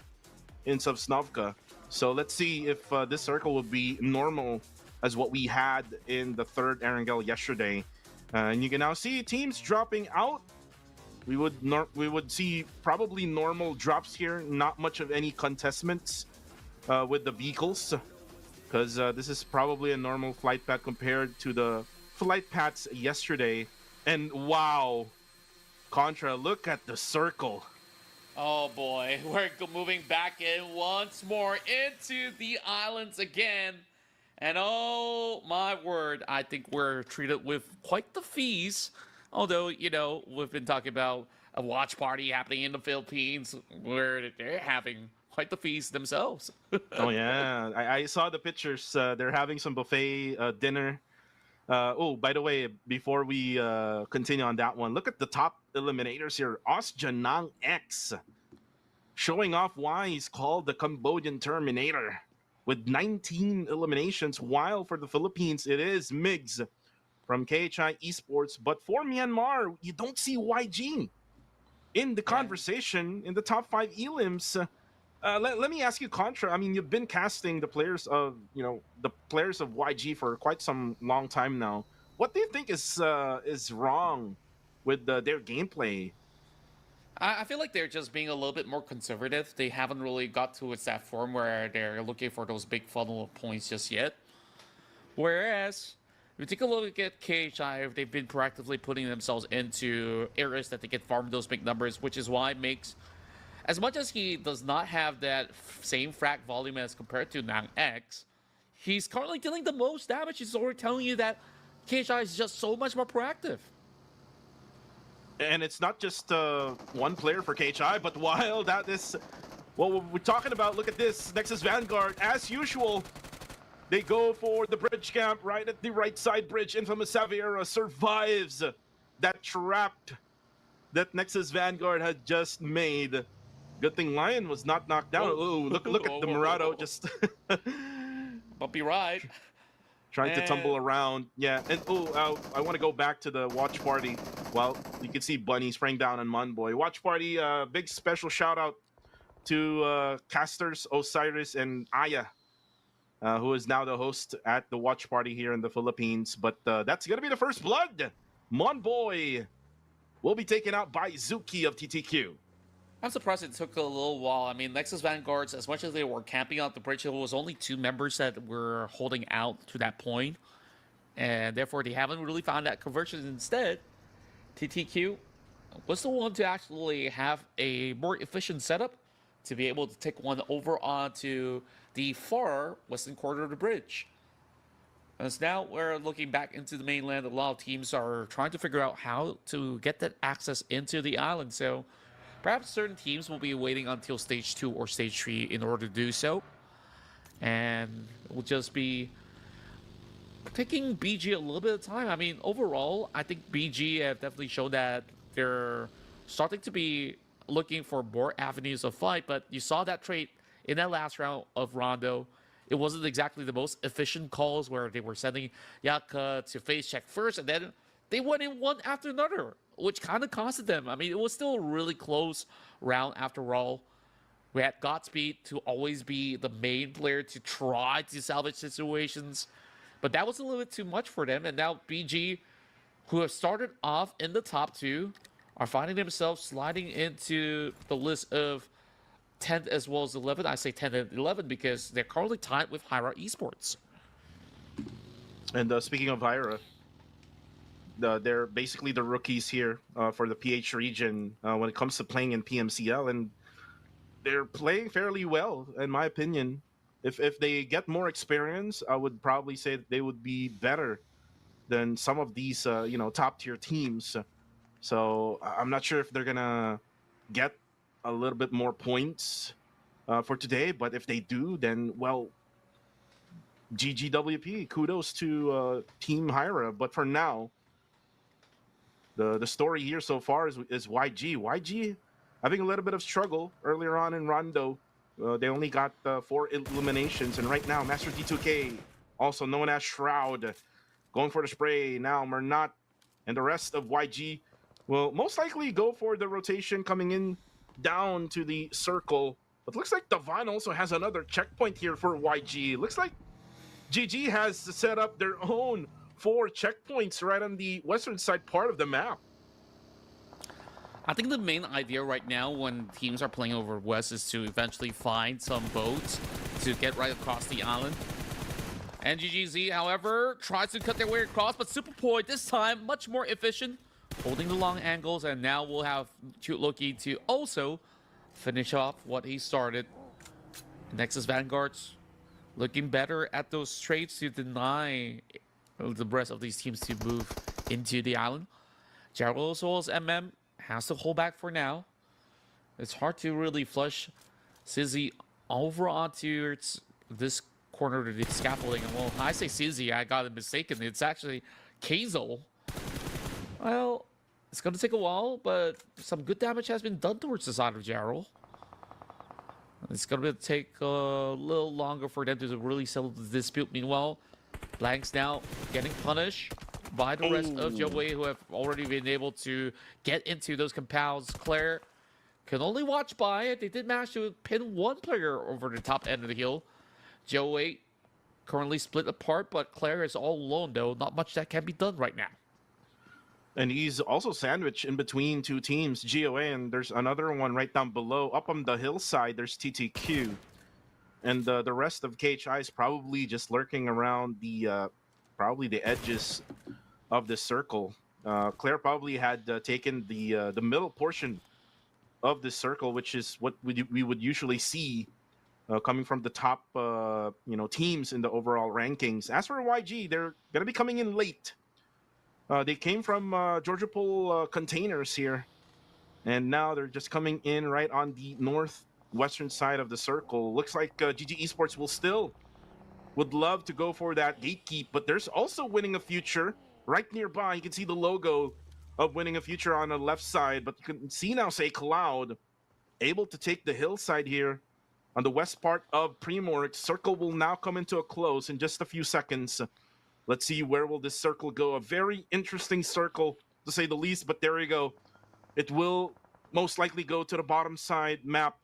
in Sovsnovka. So let's see if this circle will be normal as what we had in the third Erangel yesterday. And you can now see teams dropping out. We would see probably normal drops here, not much of any contestments with the vehicles, because this is probably a normal flight path compared to the flight paths yesterday. And wow, Contra, look at the circle. Oh boy, we're moving back in once more into the islands again. And oh my word, I think we're treated with quite the feast. Although, you know, we've been talking about a watch party happening in the Philippines where they're having quite the feast themselves. Oh yeah, I saw the pictures. They're having some buffet dinner. Oh, by the way, before we continue on that one, look at the top eliminators here. Osjanang X showing off why he's called the Cambodian Terminator with 19 eliminations, while for the Philippines, it is Migs from KHI Esports. But for Myanmar, you don't see YG in the conversation in the top 5 elims. Let me ask you, Contra. I mean, you've been casting the players of, the players of YG for quite some long time now. What do you think is wrong with their gameplay? I feel like they're just being a little bit more conservative. They haven't really got to that form where they're looking for those big funnel of points just yet. Whereas, if you take a look at KHI, they've been proactively putting themselves into areas that they can farm those big numbers, which is why it makes, as much as he does not have that same frag volume as compared to Nang X, he's currently dealing the most damage. He's already telling you that KHI is just so much more proactive. And it's not just one player for KHI, but while that is what we're talking about, look at this. Nexus Vanguard, as usual, they go for the bridge camp right at the right side bridge. Infamous Saviera survives that trap that Nexus Vanguard had just made. Good thing Lion was not knocked down. Oh, look at the Murado just bumpy ride. Trying to tumble around. Yeah, and I want to go back to the watch party. Well, you can see Bunny spraying down on Munboy. Watch party, big special shout out to casters Osiris and Aya, who is now the host at the watch party here in the Philippines. But that's going to be the first blood. Munboy will be taken out by Zuki of TTQ. I'm surprised it took a little while. I mean, Nexus Vanguards, as much as they were camping out the bridge, it was only 2 members that were holding out to that point. And therefore, they haven't really found that conversion. Instead, TTQ was the one to actually have a more efficient setup to be able to take one over onto the far western corner of the bridge. As now we're looking back into the mainland, a lot of teams are trying to figure out how to get that access into the island. So perhaps certain teams will be waiting until stage 2 or stage 3 in order to do so. And it will just be taking BG a little bit of time. I mean, overall, I think BG have definitely shown that they're starting to be looking for more avenues of fight. But you saw that trait in that last round of Rondo. It wasn't exactly the most efficient calls where they were sending Yaka to face check first, and then they went in one after another, which kind of costed them. I mean, it was still a really close round after all. We had Godspeed to always be the main player to try to salvage situations, but that was a little bit too much for them. And now BG, who have started off in the top 2, are finding themselves sliding into the list of 10th as well as 11th. I say 10th and 11 because they're currently tied with Hyra Esports. And speaking of Hyra, They're basically the rookies here for the PH region when it comes to playing in PMCL, and they're playing fairly well, in my opinion. If they get more experience, I would probably say that they would be better than some of these top tier teams. So I'm not sure if they're gonna get a little bit more points for today, but if they do, then well, GGWP, kudos to Team Hyra. But for now, the story here so far is YG. YG having a little bit of struggle earlier on in Rondo. They only got 4 eliminations, and right now, Master D2K, also known as Shroud, going for the spray. Now Mernat and the rest of YG will most likely go for the rotation coming in down to the circle. But looks like Divine also has another checkpoint here for YG. Looks like GG has set up their own 4 checkpoints right on the western side part of the map. I think the main idea right now when teams are playing over west is to eventually find some boats to get right across the island. And GGZ, however, tries to cut their way across, but Superpoint this time much more efficient, holding the long angles, and now we'll have Cute Loki to also finish off what he started. Nexus Vanguards looking better at those trades to deny the rest of these teams to move into the island. Gerald as well as MM has to hold back for now. It's hard to really flush Sizzy over onto this corner of the scaffolding. And well, I say Sizzy, I got it mistaken. It's actually Kazel. Well, it's going to take a while, but some good damage has been done towards the side of Gerald. It's going to take a little longer for them to really settle the dispute. Meanwhile, Blanks now getting punished by the rest of Joey, who have already been able to get into those compounds. Claire can only watch by it. They did manage to pin one player over the top end of the hill. Joey currently split apart, but Claire is all alone, though. Not much that can be done right now. And he's also sandwiched in between 2 teams, GOA, and there's another one right down below. Up on the hillside, there's TTQ. And the rest of KHI is probably just lurking around the probably the edges of the circle. Claire probably had taken the middle portion of the circle, which is what we would usually see coming from the top teams in the overall rankings. As for YG, they're gonna be coming in late. They came from Georgia Pool containers here, and now they're just coming in right on the northwestern side of the circle. Looks like GG Esports would love to go for that gatekeep, but there's also Winning a Future right nearby. You can see the logo of Winning a Future on the left side, but you can see now, say, Cloud able to take the hillside here on the west part of Primorx. Circle will now come into a close in just a few seconds. Let's see, where will this circle go? A very interesting circle, to say the least, but there you go. It will most likely go to the bottom side map,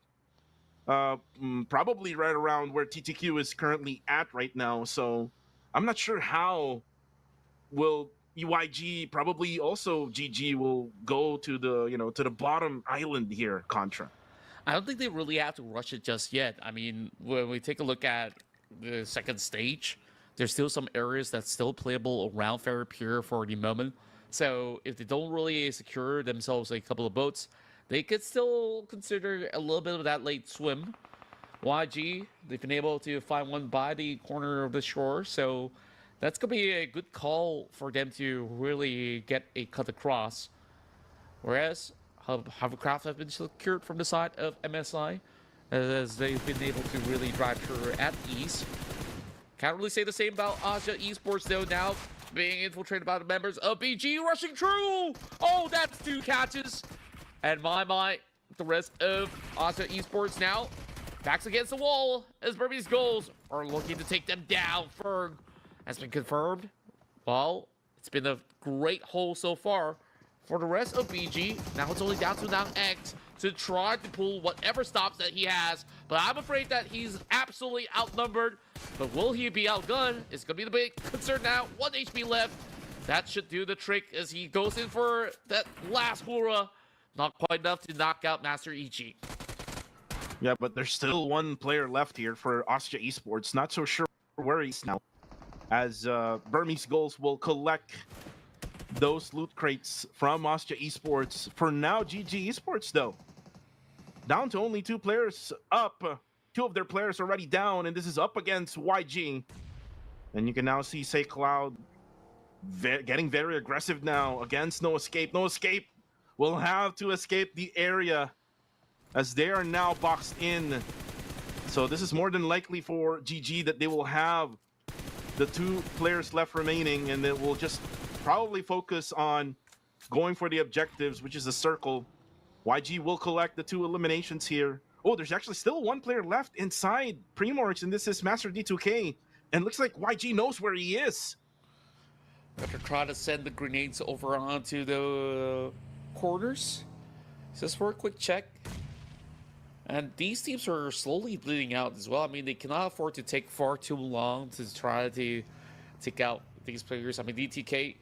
probably right around where TTQ is currently at right now. So I'm not sure how will UIG, probably also GG, will go to the bottom island here, Contra. I don't think they really have to rush it just yet. I mean, when we take a look at the second stage, there's still some areas that's still playable around Ferry Pier for the moment. So if they don't really secure themselves a couple of boats, they could still consider a little bit of that late swim. YG, they've been able to find one by the corner of the shore. So that's going to be a good call for them to really get a cut across. Whereas Hovercraft have been secured from the side of MSI, as they've been able to really drive through at ease. Can't really say the same about Asia Esports, though, now being infiltrated by the members of BG rushing through. Oh, that's 2 catches. And my, the rest of Asia Esports now backs against the wall as Burmese goals are looking to take them down. Ferg has been confirmed. Well, it's been a great hole so far for the rest of BG. Now it's only down to now X to try to pull whatever stops that he has. But I'm afraid that he's absolutely outnumbered. But will he be outgunned? It's going to be the big concern now. 1 HP left. That should do the trick as he goes in for that last hurrah. Not quite enough to knock out Master EG. Yeah, but there's still 1 player left here for Austria Esports. Not so sure where he's now, as Burmese goals will collect those loot crates from Austria Esports. For now, GG Esports, though, down to only 2 players up. 2 of their players already down, and this is up against YG. And you can now see Say Cloud getting very aggressive now against No Escape. No Escape will have to escape the area as they are now boxed in. So this is more than likely for GG that they will have the 2 players left remaining, and it will just probably focus on going for the objectives, which is the circle. YG will collect the 2 eliminations here. Oh, there's actually still 1 player left inside Primorx, and this is Master D2K. And looks like YG knows where he is. Better try to send the grenades over onto the corners. Just for a quick check. And these teams are slowly bleeding out as well. I mean, they cannot afford to take far too long to try to take out these players. I mean, DTK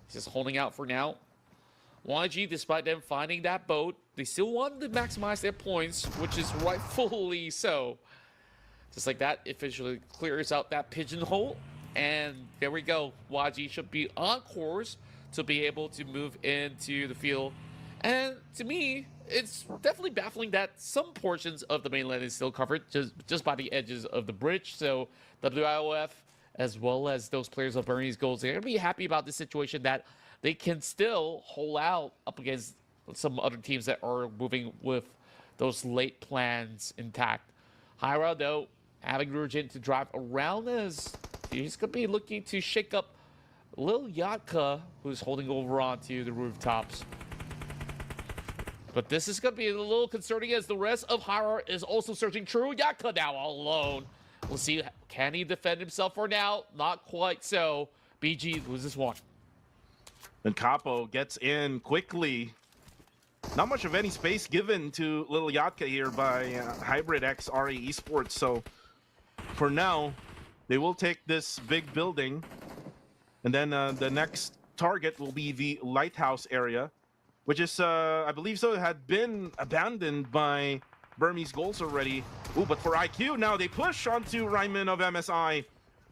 is just holding out for now. YG, despite them finding that boat, they still want to maximize their points, which is rightfully so. Just like that, it officially clears out that pigeonhole. And there we go. YG should be on course to be able to move into the field. And to me, it's definitely baffling that some portions of the mainland is still covered just by the edges of the bridge. So WIOF, as well as those players of Bernie's goals, they're going to be happy about this situation that they can still hold out up against some other teams that are moving with those late plans intact. Hyra, though, having urgent to drive around as he's going to be looking to shake up Lil Yatka, who's holding over onto the rooftops. But this is going to be a little concerning as the rest of Hyra is also searching true. Yatka now all alone. We'll see, can he defend himself for now? Not quite so. BG loses one. And Capo gets in quickly. Not much of any space given to Lil Yatka here by Hybrid X RA Esports. So for now, they will take this big building. And then the next target will be the lighthouse area, which is, I believe so, had been abandoned by Burmese goals already. Ooh, but for IQ, now they push onto Ryman of MSI.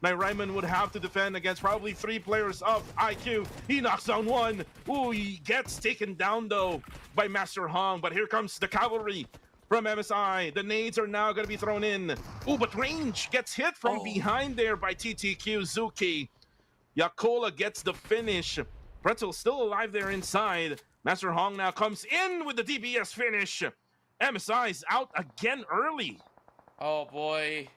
Now Ryman would have to defend against probably 3 players of IQ. He knocks down 1. Ooh, he gets taken down, though, by Master Hong. But here comes the cavalry from MSI. The nades are now going to be thrown in. Ooh, but Range gets hit from behind there by TTQ Zuki. Yakola gets the finish. Pretzel still alive there inside. Master Hong now comes in with the DBS finish. MSI is out again early. Oh boy.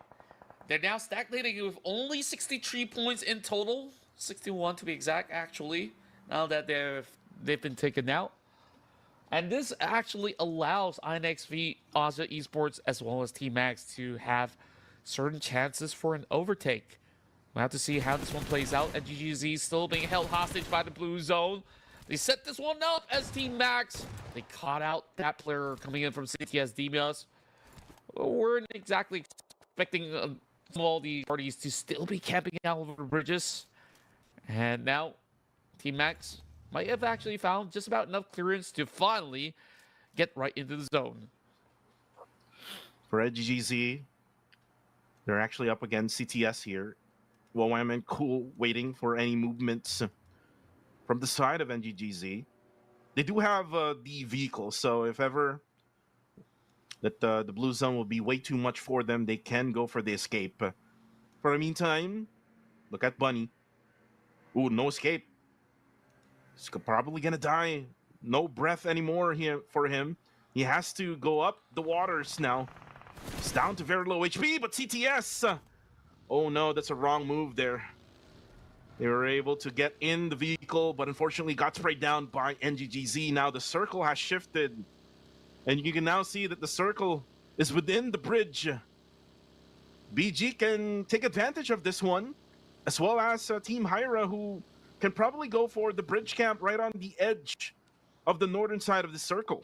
They're now stagnating with only 63 points in total. 61 to be exact, actually, now that they've been taken out. And this actually allows INXV, Austria Esports, as well as Team Max to have certain chances for an overtake. We'll have to see how this one plays out. And GGZ still being held hostage by the blue zone. They set this one up as Team Max. They caught out that player coming in from CTS Demios. Weren't exactly expecting all the parties to still be camping out over the bridges. And now, Team Max might have actually found just about enough clearance to finally get right into the zone. For GGZ, they're actually up against CTS here. Wowam and Cool waiting for any movements from the side of NGGZ. They do have the vehicle, so if ever that the blue zone will be way too much for them, they can go for the escape. For the meantime, look at Bunny. Ooh, no escape. He's probably gonna die. No breath anymore here for him. He has to go up the waters now. It's down to very low HP, but CTS. Oh no, that's a wrong move there. They were able to get in the vehicle, but unfortunately got sprayed down by NGGZ. Now the circle has shifted. And you can now see that the circle is within the bridge. BG can take advantage of this one, as well as Team Hyra, who can probably go for the bridge camp right on the edge of the northern side of the circle.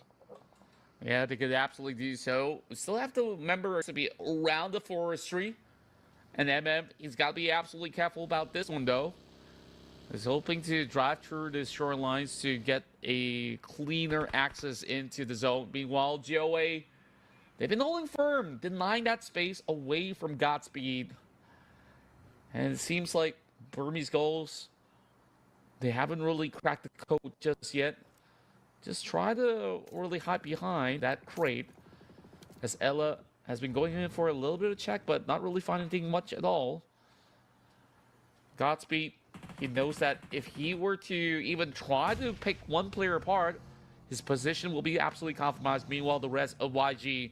Yeah, they could absolutely do so. We still have to remember to be around the forestry. And MM, he's got to be absolutely careful about this one, though. He's hoping to drive through the shorelines to get a cleaner access into the zone. Meanwhile, GOA, they've been holding firm, denying that space away from Godspeed. And it seems like Burmese goals They haven't really cracked the code just yet. Just try to really hide behind that crate as Ella has been going in for a little bit of check, but not really finding anything much at all. Godspeed, he knows that if he were to even try to pick one player apart, his position will be absolutely compromised. Meanwhile, the rest of YG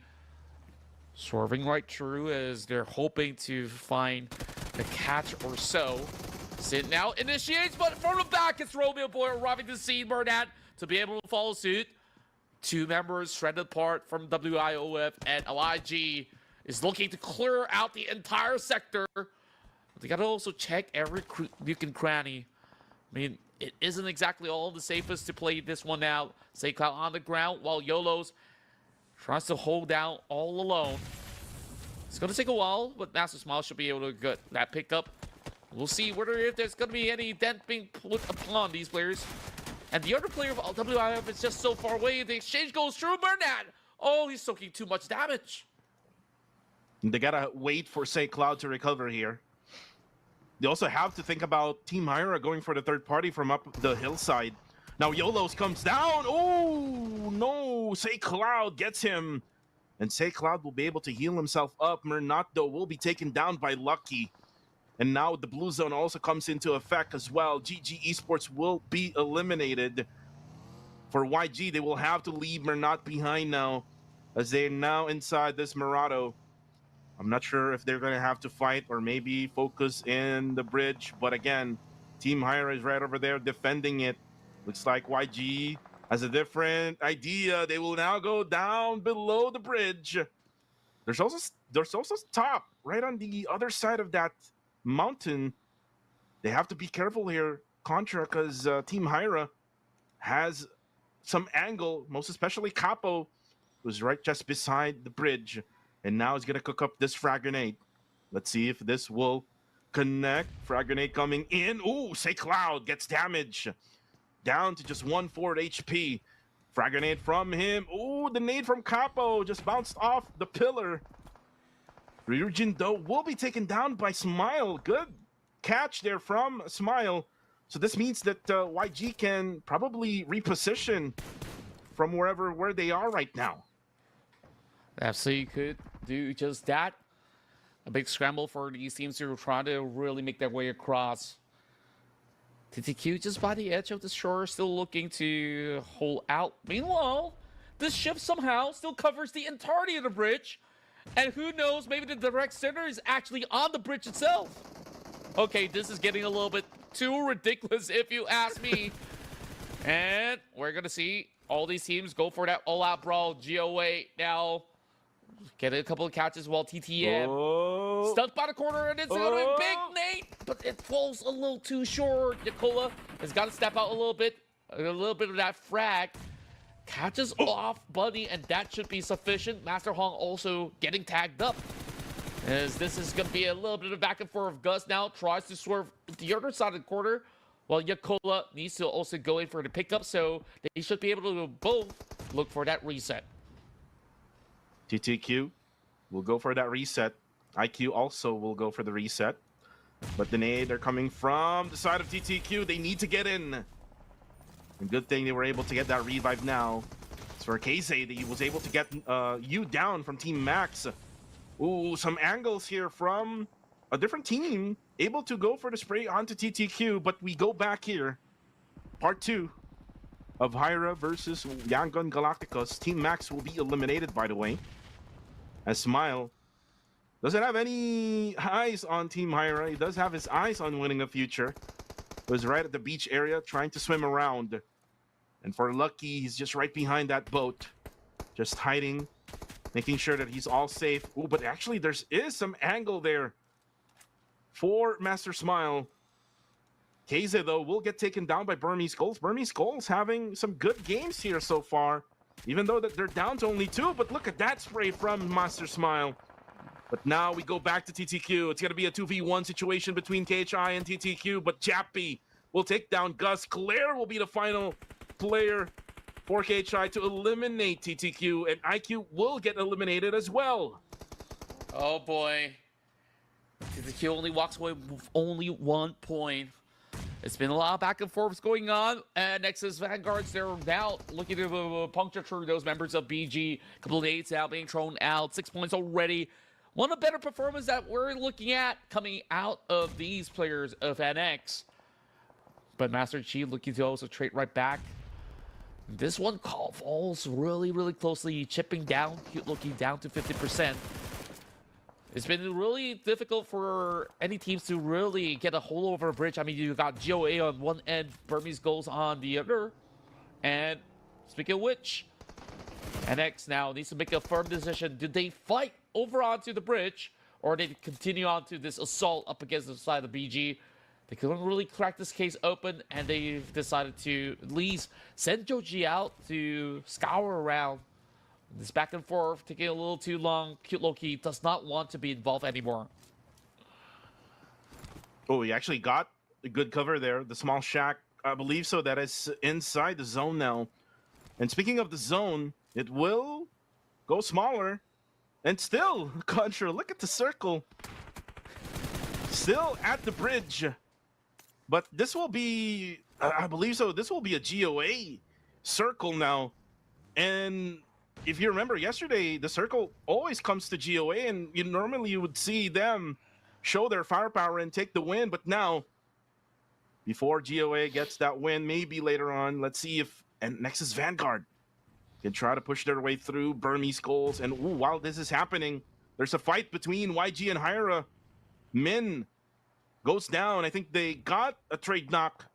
swerving right through as they're hoping to find a catch or so. Sit now initiates, but from the back, it's Romeo Boy arriving to the scene. Burnett to be able to follow suit. Two members shredded apart from WIOF, and YG is looking to clear out the entire sector. They gotta also check every nook and cranny. I mean, it isn't exactly all the safest to play this one out. Saycloud on the ground while YOLO's tries to hold down all alone. It's gonna take a while, but Master Smile should be able to get that pick up. We'll see whether if there's gonna be any dent being put upon these players. And the other player of WIF is just so far away. The exchange goes through Bernard. Oh, he's soaking too much damage. They gotta wait for Saycloud to recover here. They also have to think about Team Hyra going for the third party from up the hillside. Now YOLO's comes down. Oh, no. Saycloud gets him. And Saycloud will be able to heal himself up. Murnato will be taken down by Lucky. And now the blue zone also comes into effect as well. GG Esports will be eliminated. For YG, they will have to leave Murnat behind now, as they're now inside this Murado. I'm not sure if they're going to have to fight or maybe focus in the bridge. But again, Team Hyra is right over there defending it. Looks like YG has a different idea. They will now go down below the bridge. There's also top right on the other side of that mountain. They have to be careful here, Contra, because Team Hyra has some angle, most especially Capo, who's right just beside the bridge. And now he's going to cook up this frag grenade. Let's see if this will connect. Frag grenade coming in. Ooh, Saycloud gets damage. Down to just 1/4 HP. Frag grenade from him. Ooh, the nade from Capo just bounced off the pillar. Ryujin, though, will be taken down by Smile. Good catch there from Smile. So this means that YG can probably reposition from where they are right now. Absolutely could do just that. A big scramble for these teams who are trying to really make their way across. TTQ just by the edge of the shore, still looking to hold out. Meanwhile, this ship somehow still covers the entirety of the bridge. And who knows, maybe the direct center is actually on the bridge itself. Okay, this is getting a little bit too ridiculous if you ask me. And we're going to see all these teams go for that all-out brawl. GOA now getting a couple of catches while TTM stuck by the corner, and it's going to be big Nate, but it falls a little too short. Nicola has got to step out a little bit of that frag. Catches off Buddy, and that should be sufficient. Master Hong also getting tagged up, as this is going to be a little bit of back and forth. Gus now tries to swerve the other side of the corner, while Yakola needs to also go in for the pickup, so they should be able to both look for that reset. TTQ will go for that reset. IQ also will go for the reset. But the nade are coming from the side of TTQ. They need to get in. And good thing they were able to get that revive now. As for Keizei, he was able to get you down from Team Max. Ooh, some angles here from a different team. Able to go for the spray onto TTQ, but we go back here. Part 2 of Hyra versus Yangon Galacticos. Team Max will be eliminated, by the way. As Smile doesn't have any eyes on Team Hyra. He does have his eyes on winning a future. He was right at the beach area trying to swim around. And for Lucky, he's just right behind that boat. Just hiding, making sure that he's all safe. Ooh, but actually there is some angle there for Master Smile. Keize, though, will get taken down by Burmese Skulls. Burmese Skulls having some good games here so far, even though that they're down to only 2. But look at that spray from Master Smile. But now we go back to TTQ. It's going to be a 2v1 situation between KHI and TTQ, but Chappie will take down Gus. Claire will be the final player for KHI to eliminate TTQ, and IQ will get eliminated as well. Oh boy. TTQ only walks away with only 1 point. It's been a lot of back and forth going on. And Nexus Vanguards, they're now looking to puncture through those members of BG. A couple of nades now being thrown out. 6 points already. One of the better performances that we're looking at coming out of these players of NX. But Master Chi looking to also trade right back. This one falls really, really closely, chipping down, looking down to 50%. It's been really difficult for any teams to really get a hold over a bridge. I mean, you got GOA on one end, Burmese goals on the other. And speaking of which, NX now needs to make a firm decision. Do they fight over onto the bridge, or they continue on to this assault up against the side of BG? They couldn't really crack this case open, and they decided to at least send Joji out to scour around. This back and forth, taking a little too long. Cute Loki does not want to be involved anymore. Oh, he actually got a good cover there. The small shack, I believe so, that is inside the zone now. And speaking of the zone, it will go smaller. And still, Contra, look at the circle. Still at the bridge. But this will be, I believe so, this will be a GOA circle now. And if you remember yesterday, the circle always comes to GOA, and you would see them show their firepower and take the win. But now, before GOA gets that win, maybe later on, let's see if Nexus Vanguard can try to push their way through Burmese goals. And while this is happening, there's a fight between YG and Hyra. Min goes down. I think they got a trade knock.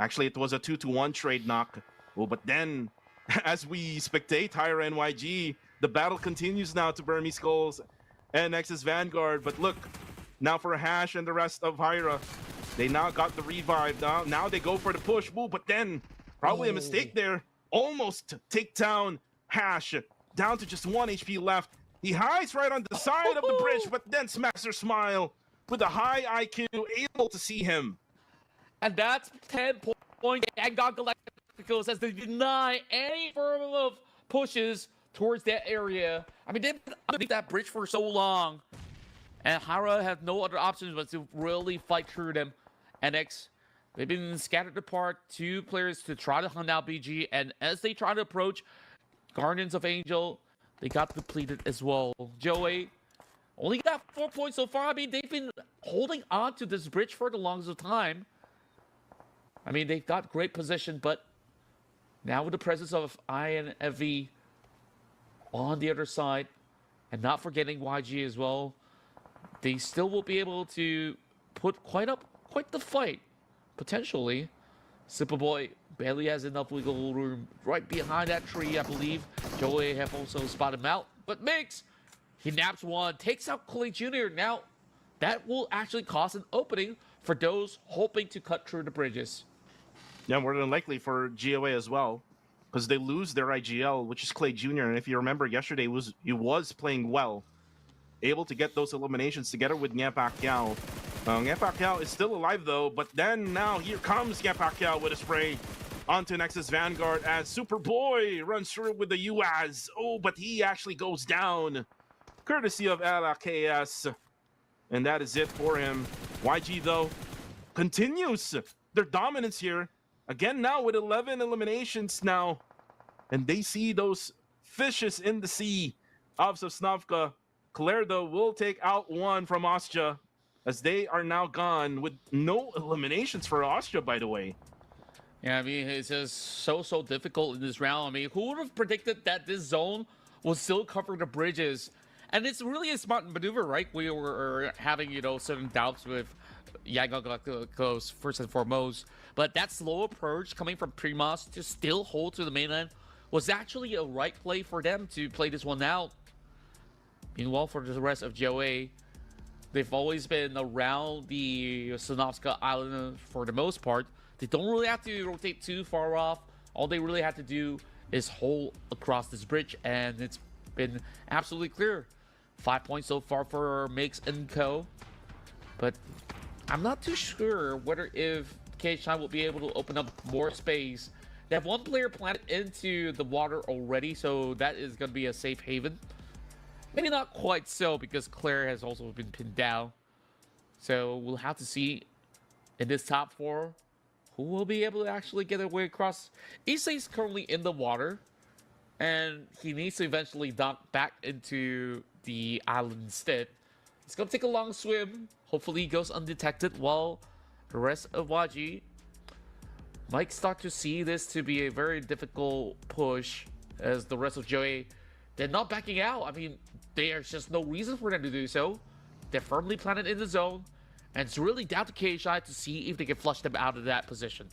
Actually, it was a 2-1 trade knock. Well, but then, as we spectate Hyra and YG, the battle continues now to Burmese goals and Nexus Vanguard. But look, now for Hash and the rest of Hyra, they now got the revive. Now they go for the push. Ooh, but then, probably a mistake there. Almost take down Hash. Down to just 1 HP left. He hides right on the side of the bridge, but then Smasher Smile with a high IQ, able to see him. And that's 10 points. And God Galacticos as they deny any form of pushes towards that area. I mean, they've been underneath that bridge for so long. And Hara has no other options but to really fight through them. NX, they've been scattered apart. 2 players to try to hunt out BG. And as they try to approach Guardians of Angel, they got depleted as well. Joey only got 4 points so far. I mean, they've been holding on to this bridge for the longest time. I mean, they've got great position, but now with the presence of INFV on the other side, and not forgetting YG as well, they still will be able to put quite the fight, potentially. Superboy barely has enough wiggle room right behind that tree, I believe. Joey have also spotted him out, but Mix, he naps one, takes out Clay Jr. Now, that will actually cause an opening for those hoping to cut through the bridges. Yeah, more than likely for GOA as well, because they lose their IGL, which is Clay Jr. And if you remember, yesterday he was playing well, able to get those eliminations together with Nya Pacquiao. Nya Pacquiao is still alive though, but then now here comes Nya Pacquiao with a spray onto Nexus Vanguard as Superboy runs through with the UAZ. Oh, but he actually goes down, courtesy of LKS. And that is it for him. YG, though, continues their dominance here. Again now with 11 eliminations now. And they see those fishes in the sea of Sosnovka. Claire, though, will take out one from Austria, as they are now gone with no eliminations for Austria, by the way. Yeah, I mean, it's just so difficult in this round. I mean, who would have predicted that this zone will still cover the bridges? And it's really a smart maneuver, right? We were having, certain doubts with Yaga Galacticos first and foremost. But that slow approach coming from Primas to still hold to the mainland was actually a right play for them to play this one out. Meanwhile, for the rest of GOA, they've always been around the Sonovska Island for the most part. They don't really have to rotate too far off. All they really have to do is hold across this bridge, and it's been absolutely clear. 5 points so far for Mix and Co. But I'm not too sure whether if KHI will be able to open up more space. They have one player planted into the water already, so that is going to be a safe haven. Maybe not quite so, because Claire has also been pinned down. So we'll have to see in this top four, who will be able to actually get their way across? Issei's currently in the water, and he needs to eventually dock back into the island instead. It's gonna take a long swim. Hopefully, he goes undetected while the rest of YG might start to see this to be a very difficult push, as the rest of Joey, they're not backing out. I mean, there's just no reason for them to do so. They're firmly planted in the zone, and it's really down to KHI to see if they can flush them out of that position.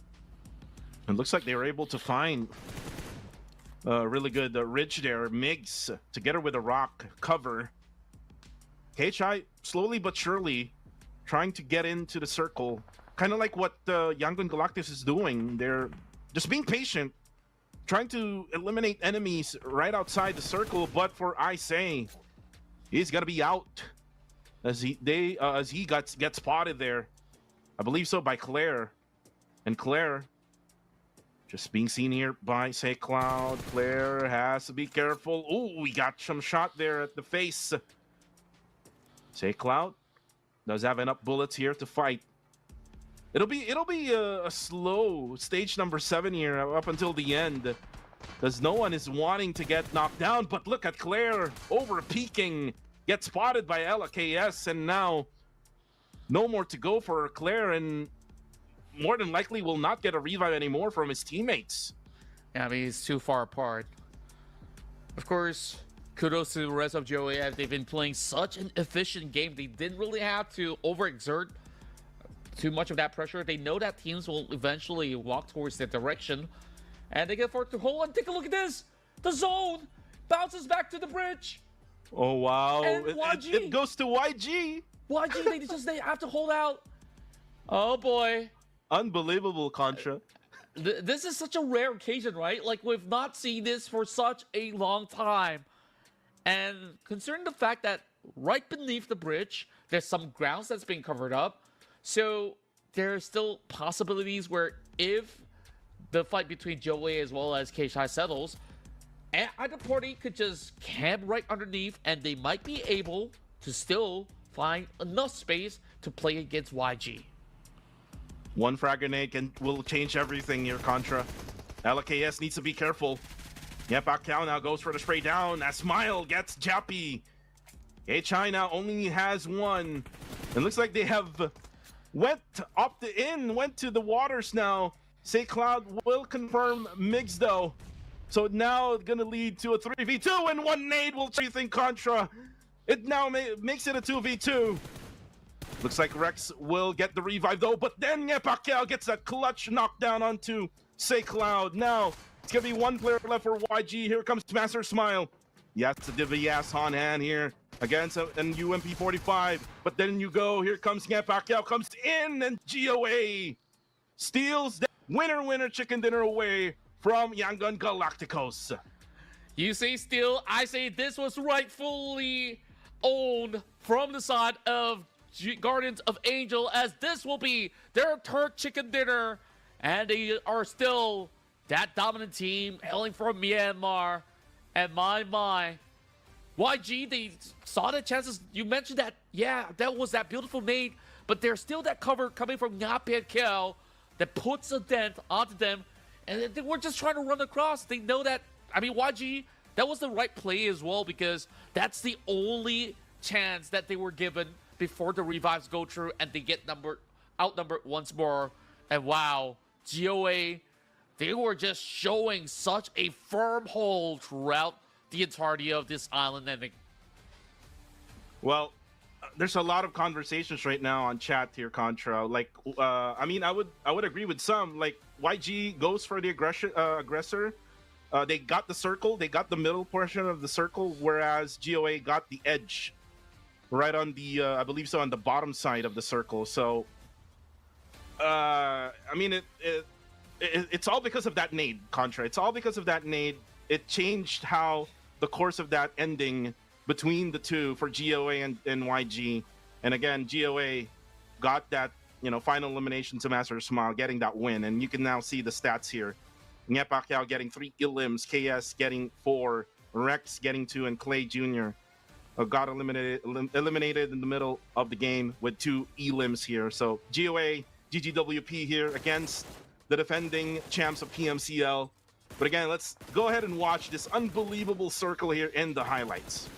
It looks like they were able to find a really good ridge there. Migs together with a rock cover. KHI slowly but surely trying to get into the circle. Kind of like what Yangon Galactus is doing. They're just being patient, trying to eliminate enemies right outside the circle. But for Issei, he's got to be out as he gets spotted there. I believe so by Claire. And Claire just being seen here by Say Cloud. Claire has to be careful. Oh, we got some shot there at the face. Say Cloud does have enough bullets here to fight. It'll be a slow stage number 7 here up until the end, because no one is wanting to get knocked down. But look at Claire over peeking, gets spotted by LKS, and now no more to go for Claire, and more than likely will not get a revive anymore from his teammates. Yeah, I mean, he's too far apart. Of course, kudos to the rest of Joey, as they've been playing such an efficient game. They didn't really have to overexert too much of that pressure. They know that teams will eventually walk towards their direction, and they get forced to hold on. Take a look at this. The zone bounces back to the bridge. Oh, wow. And YG. It goes to YG. YG, they have to hold out. Oh, boy. Unbelievable, Contra. This is such a rare occasion, right? Like, we've not seen this for such a long time. And considering the fact that right beneath the bridge, there's some grounds that's being covered up. So there are still possibilities where if the fight between Joey as well as Keishai settles, either party could just camp right underneath, and they might be able to still find enough space to play against YG. One frag grenade will change everything here, Contra. LKS needs to be careful. Yep, Pacquiao now goes for the spray down. That Smile gets Jappy. KHI now only has one. It looks like they have went to the waters now. Say Cloud will confirm Migs though. So now gonna lead to a 3v2, and one nade will change everything, Contra. It now makes it a 2v2. Looks like Rex will get the revive though, but then Pacquiao gets a clutch knockdown onto Say Cloud. Now it's gonna be one player left for YG. Here comes Master Smile. Yes, the Divias on hand here against an UMP 45. But then you go, here comes Pacquiao, comes in, and GOA steals the winner chicken dinner away from Yangon Galacticos. You say steal, I say this was rightfully owned from the side of Guardians of Angel, as this will be their third chicken dinner, and they are still that dominant team hailing from Myanmar. And my, YG, they saw the chances. You mentioned that, yeah, that was that beautiful nade, but there's still that cover coming from PMCL that puts a dent onto them, and they were just trying to run across. They know that, I mean, YG, that was the right play as well, because that's the only chance that they were given before the revives go through and they get outnumbered once more. And wow, GOA, they were just showing such a firm hold throughout the entirety of this island ending. Well, there's a lot of conversations right now on chat here, Contra. Like, I mean, I would agree with some. Like, YG goes for the aggressor. They got the circle, they got the middle portion of the circle, whereas GOA got the edge right on the, I believe so, on the bottom side of the circle. So, I mean, it's all because of that nade, Contra. It's all because of that nade. It changed how the course of that ending between the two for GOA and YG. And again, GOA got that, final elimination to Master Smile, getting that win. And you can now see the stats here. Pacquiao getting 3 elims, KS getting 4, Rex getting 2, and Clay Jr. Got eliminated in the middle of the game with 2 elims here. So GOA GGWP here against the defending champs of PMCL. But again, let's go ahead and watch this unbelievable circle here in the highlights.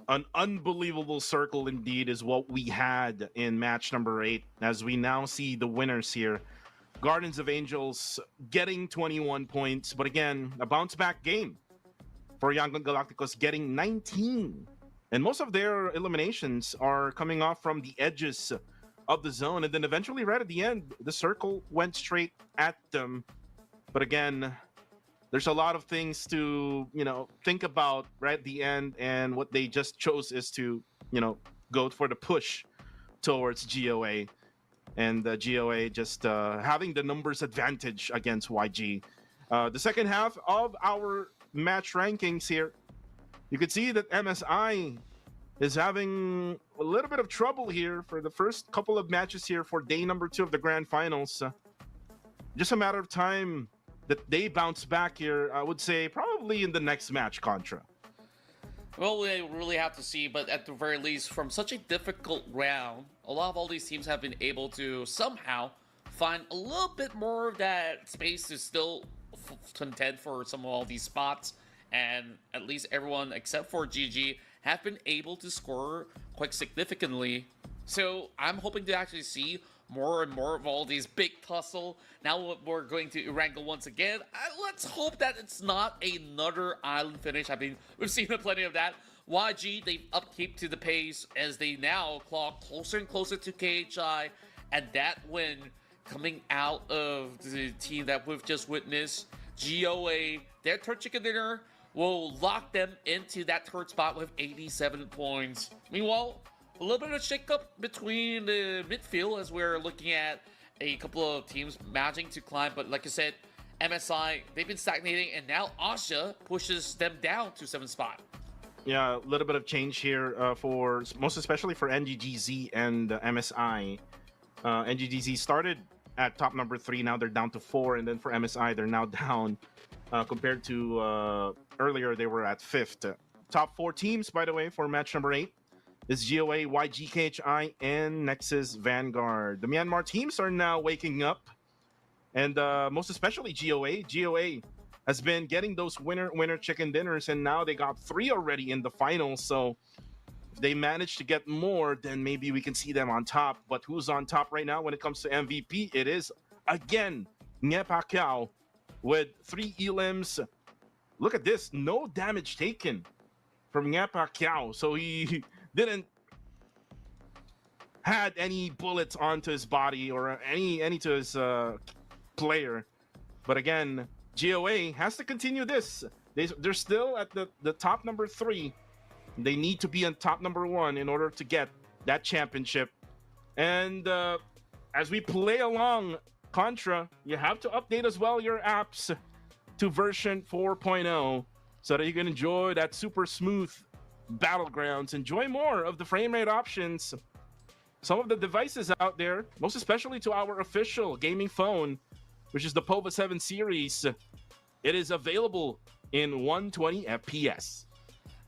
An unbelievable circle indeed is what we had in match number 8, as we now see the winners here. Gardens of Angels getting 21 points, but again, a bounce back game for Young Galacticos, getting 19. And most of their eliminations are coming off from the edges of the zone. And then eventually, right at the end, the circle went straight at them. But again, there's a lot of things to, think about right at the end. And what they just chose is to, go for the push towards GOA. And GOA just having the numbers advantage against YG. The second half of our match rankings here, you can see that MSI is having a little bit of trouble here for the first couple of matches here for day number 2 of the grand finals. Just a matter of time that they bounce back here. I would say probably in the next match, Contra. Well, we really have to see, but at the very least, from such a difficult round, a lot of all these teams have been able to somehow find a little bit more of that space to still contend for some of all these spots, and at least everyone except for GG have been able to score quite significantly. So I'm hoping to actually see more and more of all these big tussle. Now we're going to Erangel once again. Let's hope that it's not another island finish. I mean, we've seen plenty of that. YG, they've upkeep to the pace as they now claw closer and closer to KHI. And that win coming out of the team that we've just witnessed, GOA, their third chicken dinner will lock them into that third spot with 87 points. Meanwhile, a little bit of shakeup between the midfield as we're looking at a couple of teams managing to climb. But like I said, MSI, they've been stagnating, and now Asha pushes them down to 7th spot. Yeah, a little bit of change here for most especially for NGGZ and MSI. NGGZ started at top number 3, now they're down to 4, and then for MSI they're now down compared to earlier they were at 5th. Top 4 teams, by the way, for match number 8 is GOA, YGKHI, and Nexus Vanguard. The Myanmar teams are now waking up, and most especially GOA. GOA has been getting those winner chicken dinners, and now they got 3 already in the finals. So if they manage to get more, then maybe we can see them on top. But who's on top right now when it comes to MVP? It is, again, Nye Pacquiao with 3 elims. Look at this, no damage taken from Nye Pacquiao. So he didn't had any bullets onto his body or any to his player. But again, GOA has to continue this. They're still at the top number 3. They need to be on top number 1 in order to get that championship. And as we play along, Contra, you have to update as well your apps to version 4.0. so that you can enjoy that super smooth battlegrounds, enjoy more of the frame rate options. Some of the devices out there, most especially to our official gaming phone, which is the POVA 7 series, it is available in 120 FPS.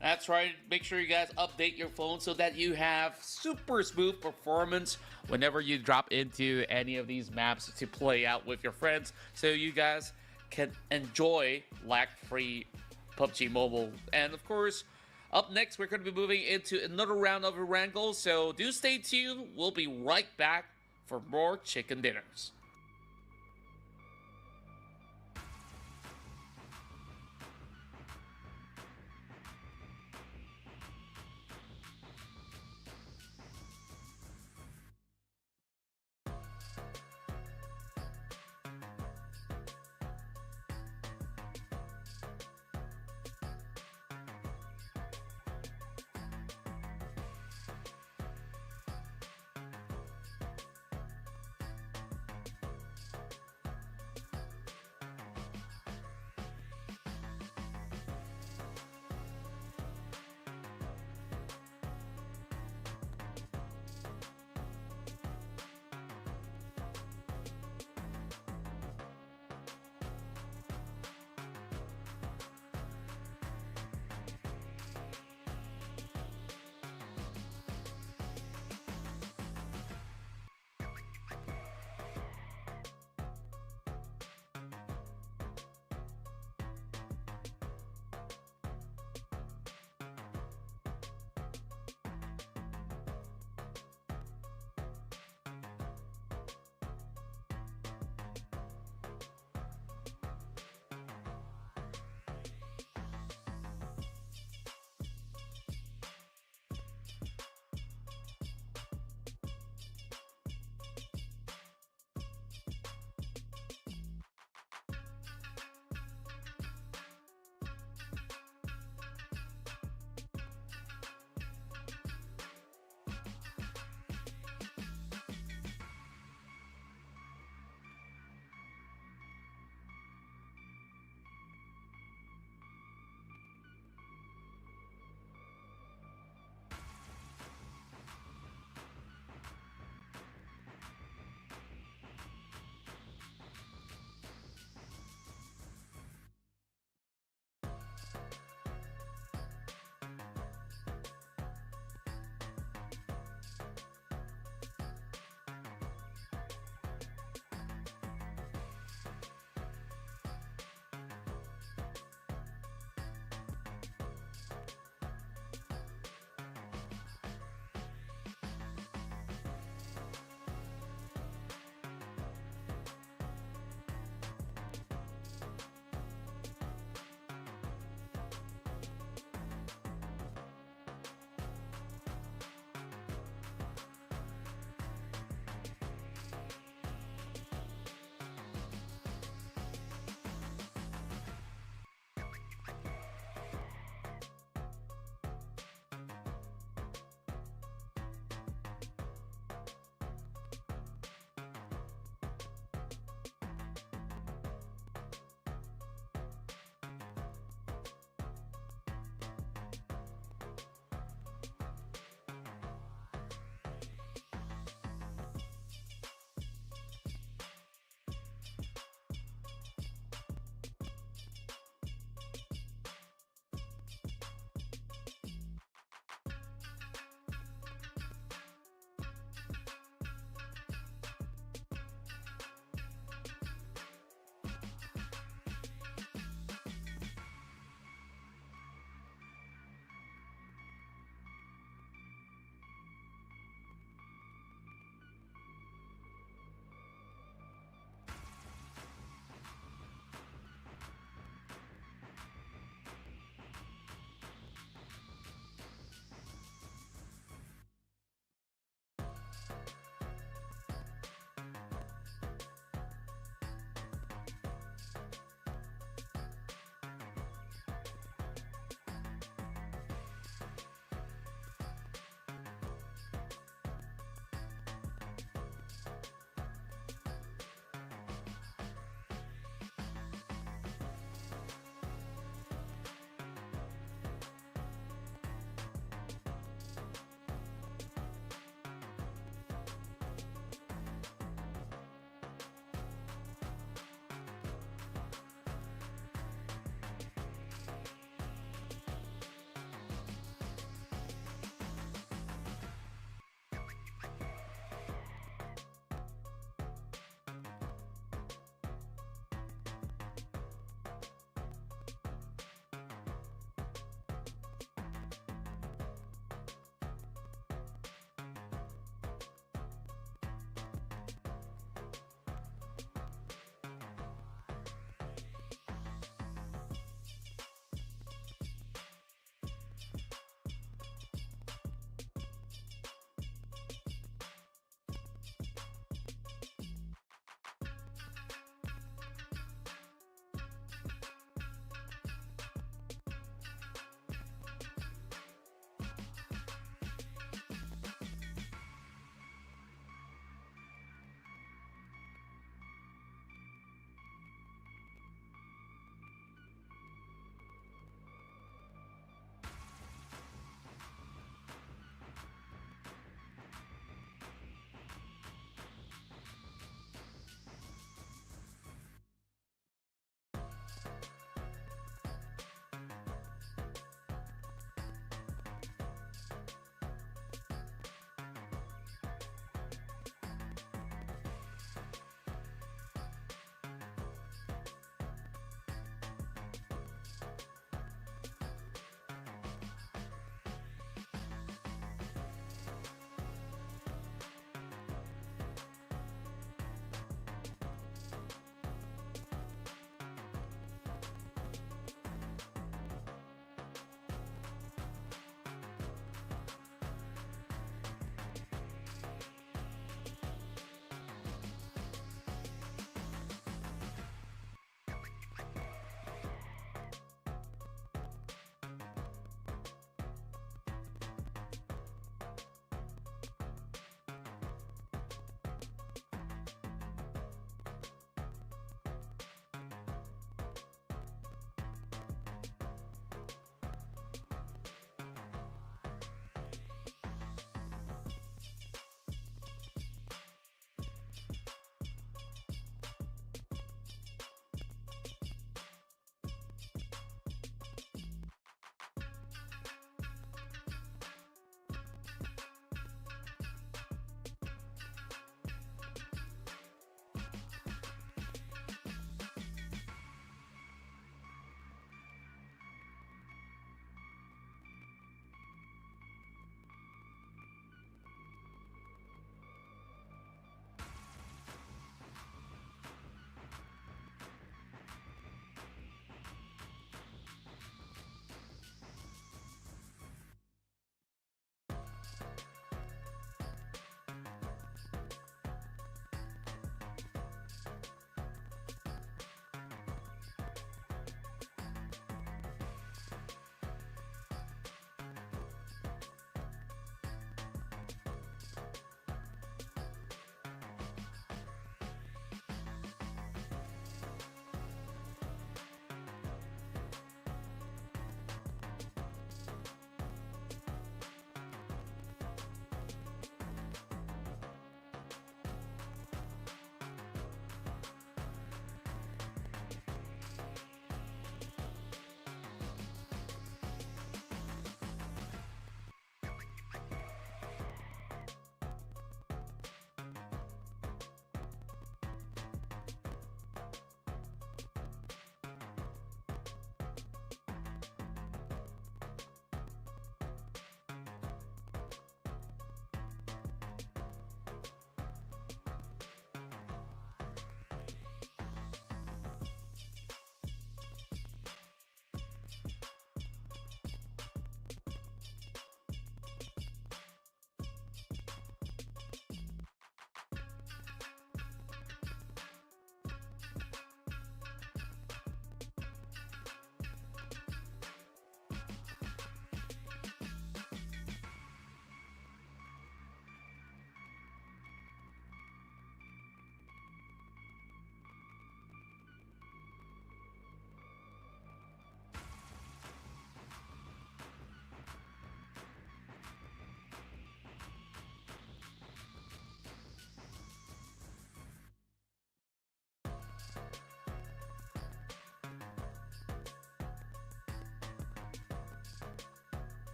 That's right. Make sure you guys update your phone so that you have super smooth performance whenever you drop into any of these maps to play out with your friends, so you guys can enjoy lag-free PUBG Mobile. And of course, up next, we're going to be moving into another round of Wrangle, so do stay tuned. We'll be right back for more chicken dinners.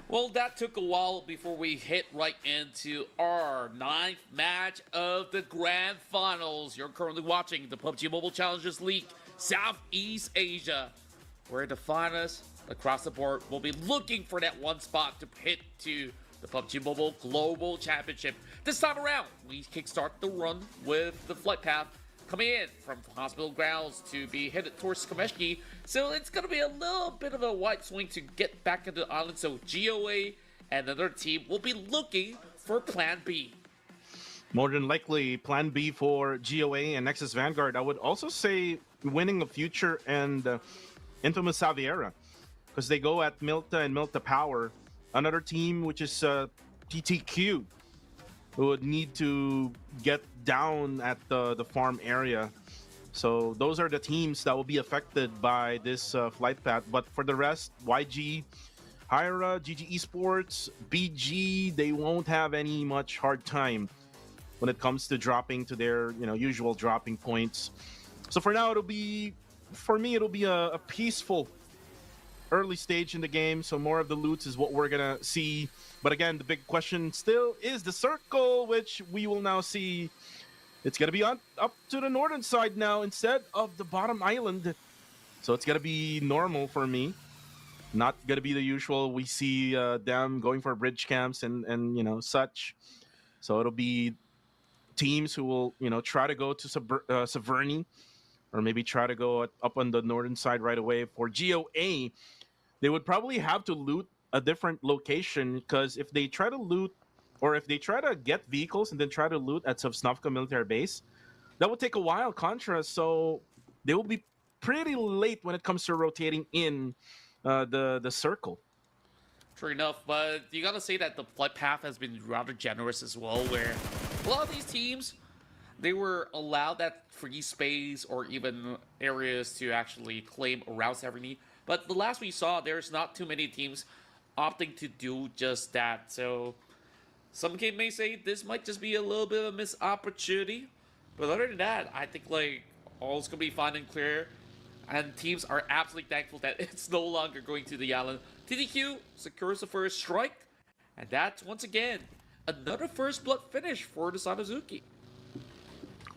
Well, that took a while before we hit right into our ninth match of the Grand Finals. You're currently watching the PUBG Mobile Challengers League Southeast Asia, where the finalists across the board will be looking for that one spot to hit to the PUBG Mobile Global Championship. This time around, we kickstart the run with the flight path coming in from hospital grounds to be headed towards Kameshki. So it's going to be a little bit of a wide swing to get back into the island. So GOA and another team will be looking for Plan B. More than likely, Plan B for GOA and Nexus Vanguard. I would also say winning of Future and Infamous Saviera, because they go at Milta and Milta Power. Another team, which is PTQ, who would need to get down at the farm area. So those are the teams that will be affected by this flight path. But for the rest, YG, Hyra, GG Esports, BG, they won't have any much hard time when it comes to dropping to their usual dropping points. So for now, it'll be a peaceful early stage in the game. So more of the loots is what we're gonna see. But again, the big question still is the circle, which we will now see. It's gonna be up to the northern side now instead of the bottom island. So it's gonna be normal for me. Not gonna be the usual. We see them going for bridge camps and such. So it'll be teams who will try to go to Severny, or maybe try to go up on the northern side right away. For GOA, they would probably have to loot a different location, because if they try to loot, or if they try to get vehicles and then try to loot at Sovsnovka military base, that would take a while, Contra. So they will be pretty late when it comes to rotating in the circle. True enough, but you gotta say that the flight path has been rather generous as well, where a lot of these teams, they were allowed that free space or even areas to actually claim around Severny. But the last we saw, there's not too many teams opting to do just that. So some game may say this might just be a little bit of a missed opportunity. But other than that, I think all's gonna be fine and clear. And teams are absolutely thankful that it's no longer going to the island. TDQ secures the first strike. And that's once again another first blood finish for the Sanazuki.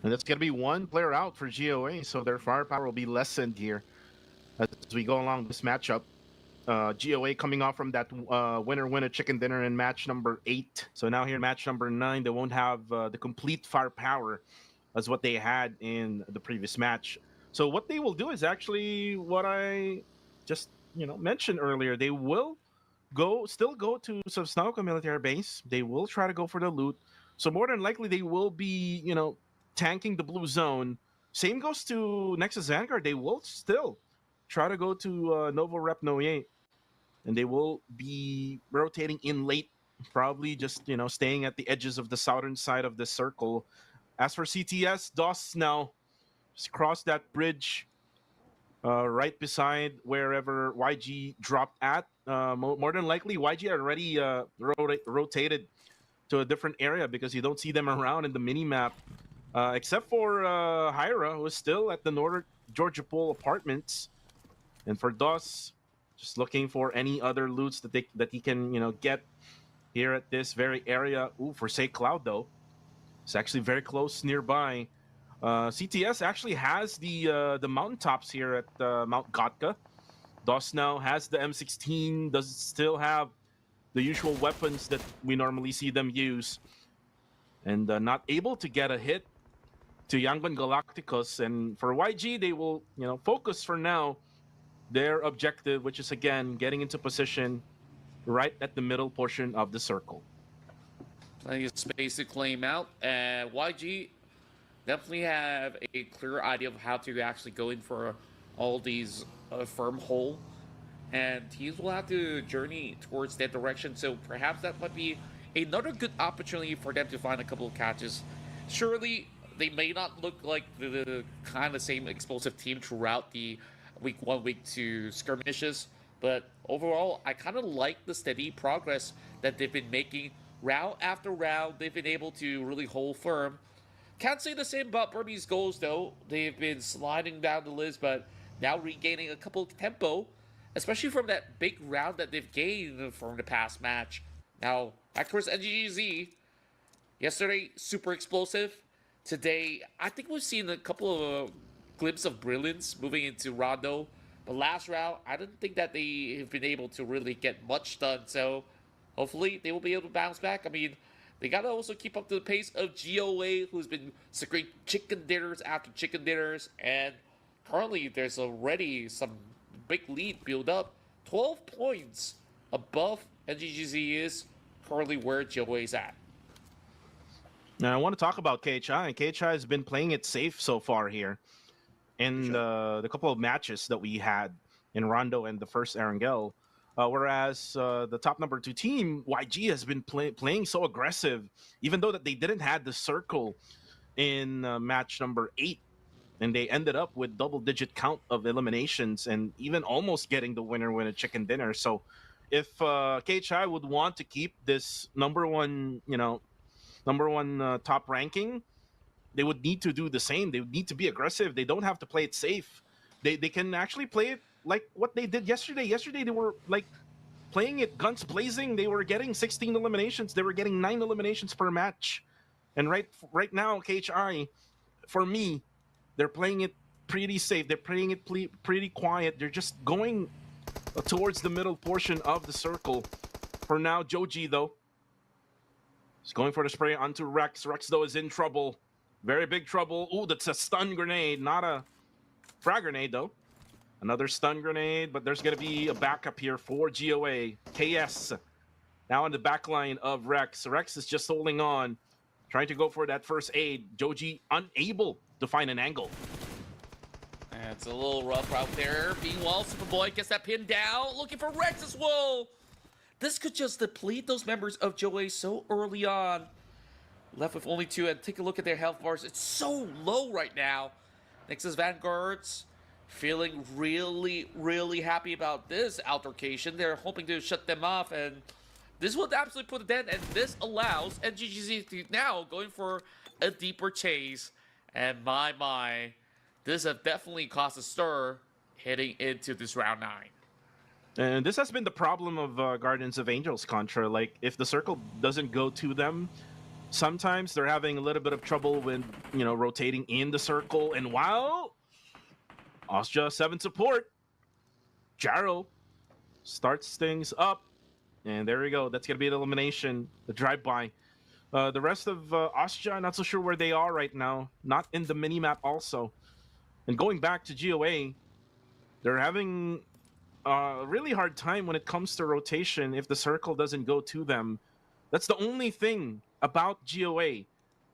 And that's going to be one player out for GOA, so their firepower will be lessened here as we go along this matchup. GOA coming off from that winner chicken dinner in match number 8. So now here in match number 9, they won't have the complete firepower as what they had in the previous match. So what they will do is actually what I just mentioned earlier. They will still go to Sovsnovka military base. They will try to go for the loot. So more than likely they will be tanking the blue zone. Same goes to Nexus Vanguard. They will still try to go to Novo Rep Noye, and they will be rotating in late, probably just staying at the edges of the southern side of the circle. As for CTS, DOS now just crossed that bridge right beside wherever YG dropped at. More than likely, YG already rotated to a different area, because you don't see them around in the mini map. Except for Hyra, who is still at the Northern Georgia Pool apartments. And for DOS, just looking for any other loots that he can get here at this very area. Ooh, for Say Cloud, though. It's actually very close nearby. CTS actually has the mountaintops here at Mount Gotka. DOS now has the M16, does still have the usual weapons that we normally see them use. And not able to get a hit to Yangon Galacticos. And for YG, they will focus for now their objective, which is again getting into position right at the middle portion of the circle. Plenty of space to claim out. YG definitely have a clear idea of how to actually go in for all these firm hole. And teams will have to journey towards that direction. So perhaps that might be another good opportunity for them to find a couple of catches. Surely they may not look like the kind of same explosive team throughout the week 1, week 2 skirmishes, but overall, I kind of like the steady progress that they've been making. Round after round, they've been able to really hold firm. Can't say the same about Burmese goals, though. They've been sliding down the list, but now regaining a couple of tempo especially from that big round that they've gained from the past match. Now, back towards NGGZ, yesterday, super explosive. Today, I think we've seen a couple of glimpses of brilliance moving into Rondo. But last round, I don't think that they have been able to really get much done. So hopefully they will be able to bounce back. I mean, they got to also keep up to the pace of GOA, who's been securing chicken dinners after chicken dinners. And currently, there's already some big lead build up. 12 points above NGGZ is currently where GOA is at. Now I want to talk about KHI, and KHI has been playing it safe so far here in the couple of matches that we had in Rondo and the first Erangel. Whereas the top number 2 team, YG, has been playing so aggressive, even though that they didn't have the circle in match number 8, and they ended up with double-digit count of eliminations and even almost getting the winner win a chicken dinner. So if KHI would want to keep this number one top ranking, they would need to do the same. They would need to be aggressive. They don't have to play it safe. They can actually play it like what they did yesterday. Yesterday they were like playing it guns blazing. They were getting 16 eliminations. They were getting 9 eliminations per match. And right now, KHI, for me, they're playing it pretty safe. They're playing it pretty quiet. They're just going towards the middle portion of the circle. For now, Joji, though, he's going for the spray onto Rex. Rex, though, is in trouble. Very big trouble. Ooh, that's a stun grenade, not a frag grenade, though. Another stun grenade, but there's going to be a backup here for GOA. KS now in the back line of Rex. Rex is just holding on, trying to go for that first aid. Joji unable to find an angle. It's a little rough out there. Meanwhile, Superboy gets that pin down, looking for Rex as well. This could just deplete those members of GOA so early on. Left with only 2, and take a look at their health bars. It's so low right now. Nexus Vanguards feeling really, really happy about this altercation. They're hoping to shut them off, and this will absolutely put a dent, and this allows NGGZ to now going for a deeper chase. And my, this has definitely caused a stir heading into this round 9. And this has been the problem of Guardians of Angels Contra. Like, if the circle doesn't go to them, sometimes they're having a little bit of trouble with, rotating in the circle. And while Austria 7 support, Jaro starts things up. And there we go. That's going to be an elimination, the drive-by. The rest of Austria, not so sure where they are right now. Not in the mini-map also. And going back to GOA, they're having a really hard time when it comes to rotation if the circle doesn't go to them. That's the only thing about GOA.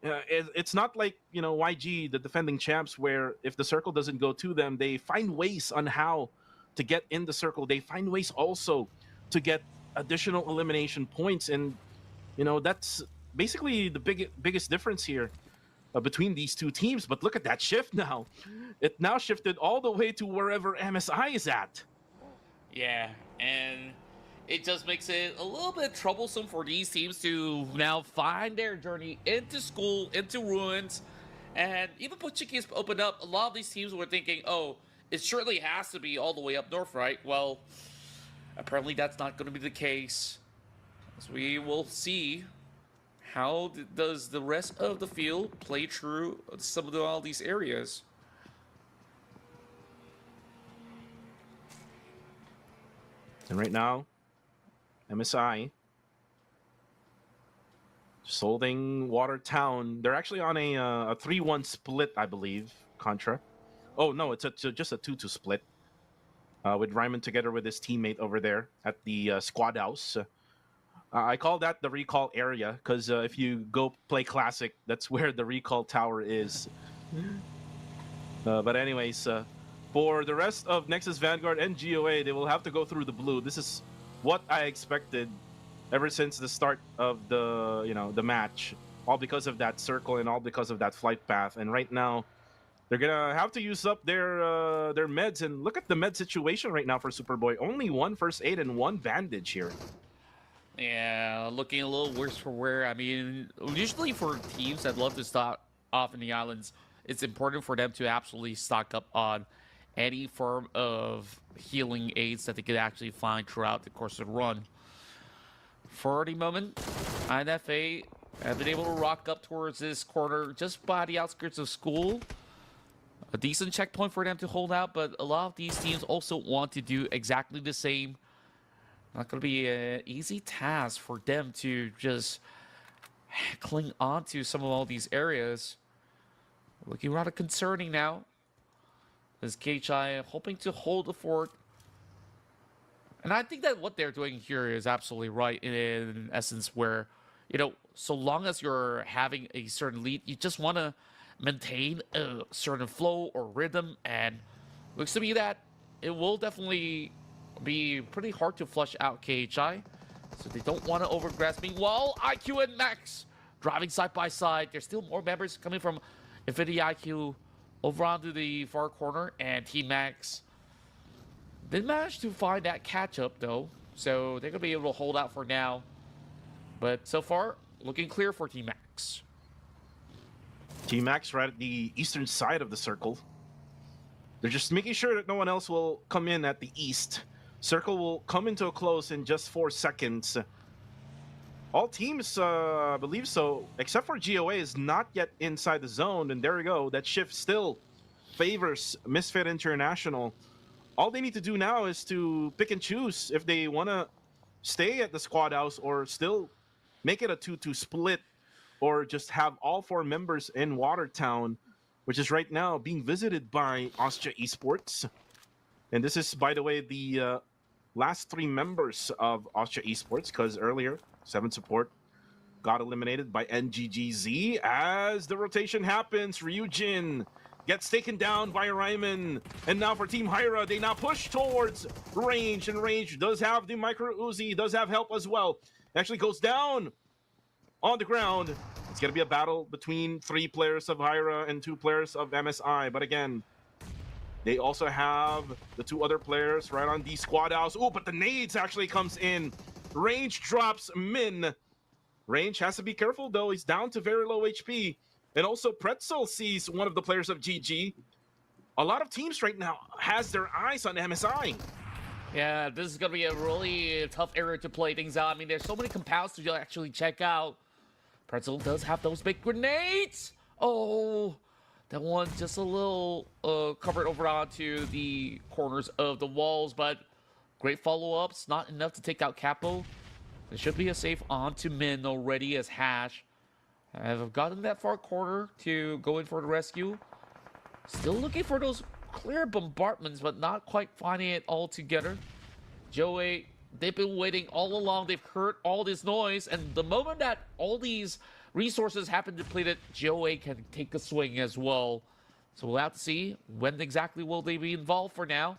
It's not like, YG, the defending champs, where if the circle doesn't go to them, they find ways on how to get in the circle. They find ways also to get additional elimination points. And, that's basically the biggest difference here between these two teams. But look at that shift now. It now shifted all the way to wherever MSI is at. Yeah, and it just makes it a little bit troublesome for these teams to now find their journey into school, into ruins. And even Pochiki opened up, a lot of these teams were thinking, oh, it surely has to be all the way up north, right? Well, apparently that's not going to be the case. So we will see how does the rest of the field play through some of all these areas. And right now, MSI just holding Watertown. They're actually on a 3-1 split, I believe, Contra. Oh, no, it's just a 2-2 split with Ryman together with his teammate over there at the squad house. I call that the recall area because if you go play Classic, that's where the recall tower is. But anyways, for the rest of Nexus Vanguard and GOA, they will have to go through the blue. This is what I expected ever since the start of the match, all because of that circle and all because of that flight path. And right now, they're gonna have to use up their meds. And look at the med situation right now for Superboy. Only 1 first aid and 1 bandage here. Yeah, looking a little worse for wear. I mean, usually for teams that love to start off in the islands, it's important for them to absolutely stock up on any form of healing aids that they could actually find throughout the course of the run. For the moment, INFA have been able to rock up towards this corner just by the outskirts of school. A decent checkpoint for them to hold out, but a lot of these teams also want to do exactly the same. Not going to be an easy task for them to just cling on to some of all these areas. Looking rather concerning now. As KHI hoping to hold the fort. And I think that what they're doing here is absolutely right in essence, where, you know, so long as you're having a certain lead, you just want to maintain a certain flow or rhythm. And looks to me that it will definitely be pretty hard to flush out KHI. So they don't want to overgrasp. Meanwhile, IQ and Max driving side by side. There's still more members coming from Infinity IQ over onto the far corner, and Team Max did manage to find that catch up though, so they're gonna be able to hold out for now. But so far, looking clear for Team Max. Team Max right at the eastern side of the circle. They're just making sure that no one else will come in at the east. Circle will come into a close in just 4 seconds. All teams believe so, except for GOA is not yet inside the zone. And there we go. That shift still favors Misfit International. All they need to do now is to pick and choose if they want to stay at the squad house or still make it a 2-2 split, or just have all 4 members in Watertown, which is right now being visited by Austria Esports. And this is, by the way, the last 3 members of Austria Esports, because earlier 7 support got eliminated by NGGZ. As the rotation happens, Ryujin gets taken down by Ryman. And now for Team Hyra, they now push towards Range. And Range does have the Micro Uzi, does have help as well. Actually goes down on the ground. It's going to be a battle between 3 players of Hyra and 2 players of MSI. But again, they also have the 2 other players right on the squad house. Oh, but the nades actually comes in. Range drops Min. Range has to be careful though. He's down to very low HP. And also Pretzel sees one of the players of GG. A lot of teams right now has their eyes on MSI. Yeah, this is going to be a really tough area to play things out. I mean, there's so many compounds to actually check out. Pretzel does have those big grenades. Oh, that one just a little covered over onto the corners of the walls, but great follow-ups. Not enough to take out Capo. There should be a safe onto Min already, as Hash have gotten that far corner to go in for the rescue. Still looking for those clear bombardments, but not quite finding it all together. Joey, they've been waiting all along. They've heard all this noise, and the moment that all these resources have been depleted, Joey can take a swing as well. So we'll have to see when exactly will they be involved for now.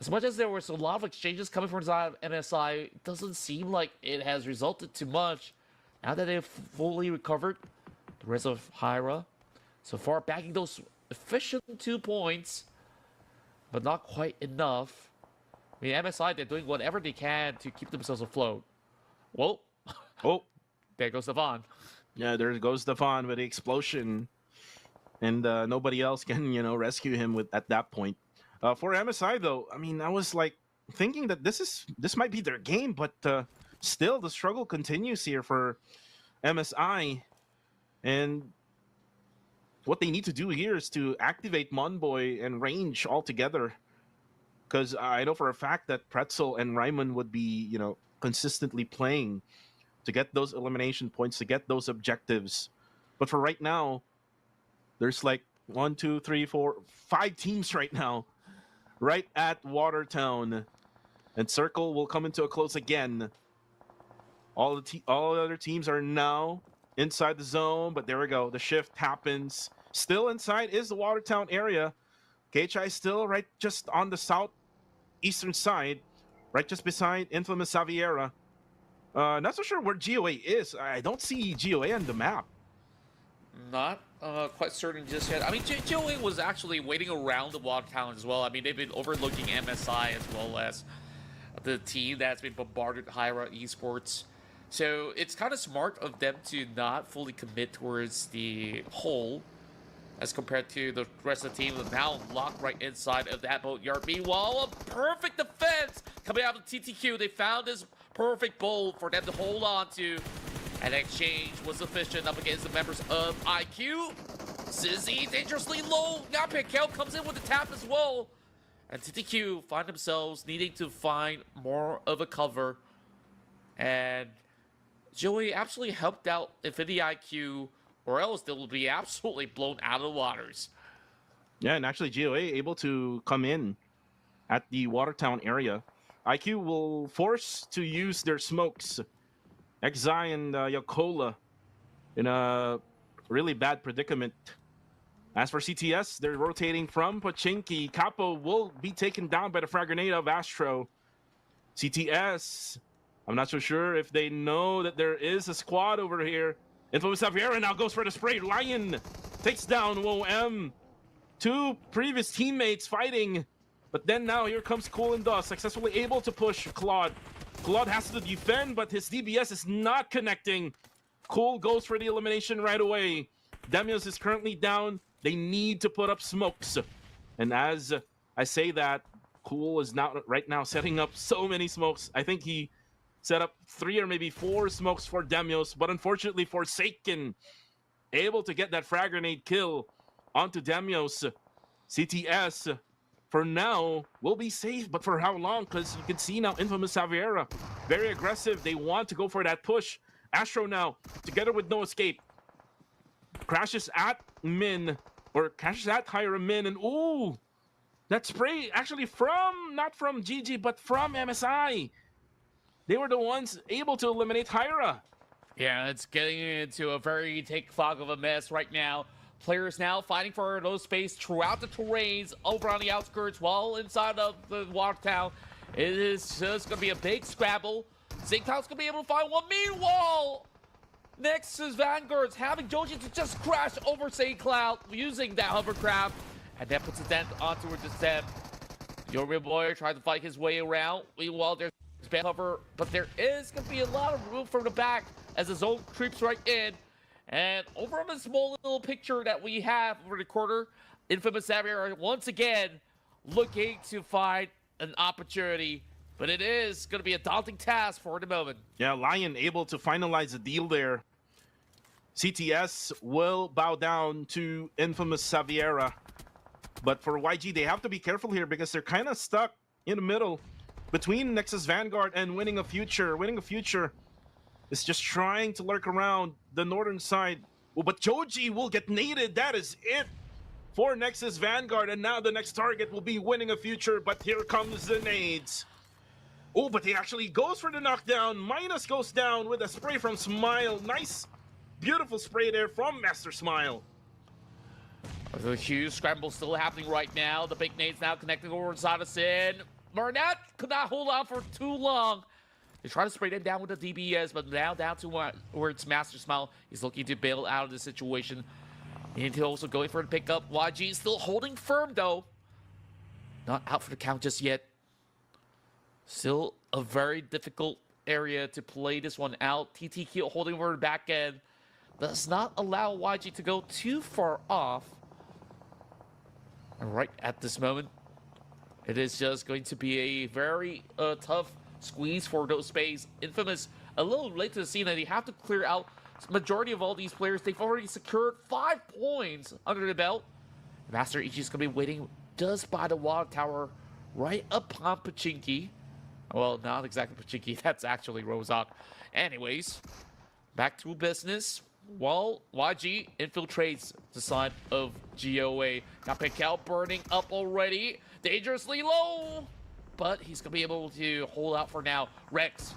As much as there was a lot of exchanges coming from inside of MSI, it doesn't seem like it has resulted too much. Now that they've fully recovered, the rest of Hyra, so far bagging those efficient 2 points, but not quite enough. I mean, MSI, they're doing whatever they can to keep themselves afloat. Whoa. Oh, there goes Stefan. yeah, there goes Stefan with the explosion. And nobody else can, rescue him at that point. For MSI, though, I mean, I was like thinking that this might be their game, but still the struggle continues here for MSI. And what they need to do here is to activate Monboy and Range all together. Because I know for a fact that Pretzel and Ryman would be, consistently playing to get those elimination points, to get those objectives. But for right now, there's like 1, 2, 3, 4, 5 teams right now, right at Watertown. And Circle will come into a close again. All the other teams are now inside the zone, but there we go. The shift happens. Still inside is the Watertown area. KHI still right just on the southeastern side, right just beside Infamous Xaviera. Not so sure where GOA is. I don't see GOA on the map. Not quite certain just yet. I mean, GOA was actually waiting around the Watertown as well. I mean, they've been overlooking MSI as well as the team that's been bombarded Hyra Esports. So it's kind of smart of them to not fully commit towards the whole. as compared to the rest of the team, now locked right inside of that boatyard. Meanwhile, a perfect defense coming out of TTQ. They found this perfect bolt for them to hold on to. And exchange was efficient up against the members of IQ. Sizzy dangerously low. Now PMCL comes in with the tap as well. And TTQ find themselves needing to find more of a cover. And Joey absolutely helped out Infinity IQ, or else they will be absolutely blown out of the waters. Yeah, and actually GOA able to come in at the Watertown area. IQ will force to use their smokes. Exai and Yakola in a really bad predicament. As for CTS, they're rotating from Pochinki. Capo will be taken down by the frag grenade of Astro. CTS, I'm not so sure if they know that there is a squad over here. Infamous Xaviera now goes for the spray. Lion takes down WOM. Two previous teammates fighting. But then now here comes Cool and Dust, successfully able to push Claude. Claude has to defend, but his DBS is not connecting. Cool goes for the elimination right away. Demios is currently down. They need to put up smokes. And as I say that, Cool is now right now setting up so many smokes. I think he set up 3 or maybe 4 smokes for Demios, but unfortunately Forsaken able to get that frag grenade kill onto Demios. CTS for now will be safe, but for how long? Because you can see now Infamous Xaviera very aggressive. They want to go for that push. Astro now together with No Escape crashes at Min, or crashes at Hyra Min, and ooh, that spray actually from, not from GG, but from MSI. They were the ones able to eliminate Hyra. Yeah, it's getting into a very take fog of a mess right now. Players now fighting for those space throughout the terrains over on the outskirts while inside of the Watertown. It is just going to be a big scrabble. St. Cloud's going to be able to find one. Meanwhile, Nexus Vanguard's having Joji to just crash over St. Cloud using that hovercraft. And that puts a dent onto her descent. Yoruba Boy trying to fight his way around. Meanwhile, there's bad cover, but there is going to be a lot of room from the back as the zone creeps right in. And over on the small little picture that we have over the corner, Infamous Xavier once again looking to find an opportunity, but it is going to be a daunting task for the moment. Yeah, Lion able to finalize the deal there. CTS will bow down to Infamous Xaviera. But for YG, they have to be careful here because they're kind of stuck in the middle between Nexus Vanguard and Winning a Future. Winning a Future is just trying to lurk around the northern side. Oh, but Joji will get naded. That is it for Nexus Vanguard. And now the next target will be Winning a Future. But here comes the nades. Oh, but he actually goes for the knockdown. Minus goes down with a spray from Smile. Nice, beautiful spray there from Master Smile. The huge scramble still happening right now. The big nades now connecting over inside of Sin. Burnett could not hold on for too long. They try to spray them down with the DBS, but now down to where it's Master Smile. He's looking to bail out of the situation. And also going for the pickup. YG still holding firm, though. Not out for the count just yet. Still a very difficult area to play this one out. TTQ holding over the back end. Does not allow YG to go too far off. And right at this moment, it is just going to be a very tough squeeze for those space. Infamous, a little late to the scene, and they have to clear out the majority of all these players. They've already secured 5 points under the belt. Master Ichi's going to be waiting just by the water tower right upon Pochinki. Well, not exactly Pochinki. That's actually Rozak. Anyways, back to business. While YG infiltrates the side of GOA. Now PMCL burning up already. Dangerously low. But he's going to be able to hold out for now. Rex,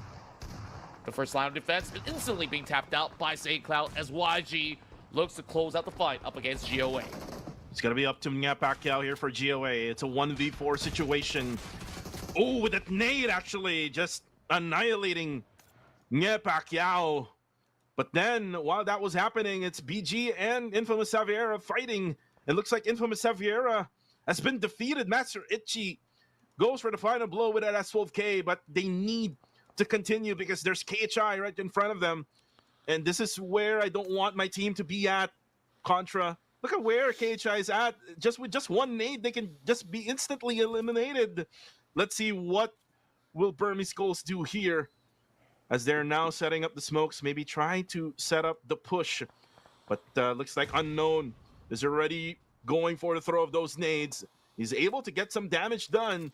the first line of defense, is instantly being tapped out by St. Cloud as YG looks to close out the fight up against GOA. It's going to be up to Nya Pacquiao here for GOA. It's a 1v4 situation. Oh, with that nade actually just annihilating Nya Pacquiao. But then, while that was happening, it's BG and Infamous Xaviera fighting. It looks like Infamous Xaviera has been defeated. Master Ichi goes for the final blow with that S12K, but they need to continue because there's KHI right in front of them. And this is where I don't want my team to be at, Contra. Look at where KHI is at. Just with just one nade, they can just be instantly eliminated. Let's see what will Burmese Skulls do here as they're now setting up the smokes, maybe trying to set up the push. But looks like Unknown is already going for the throw of those nades. He's able to get some damage done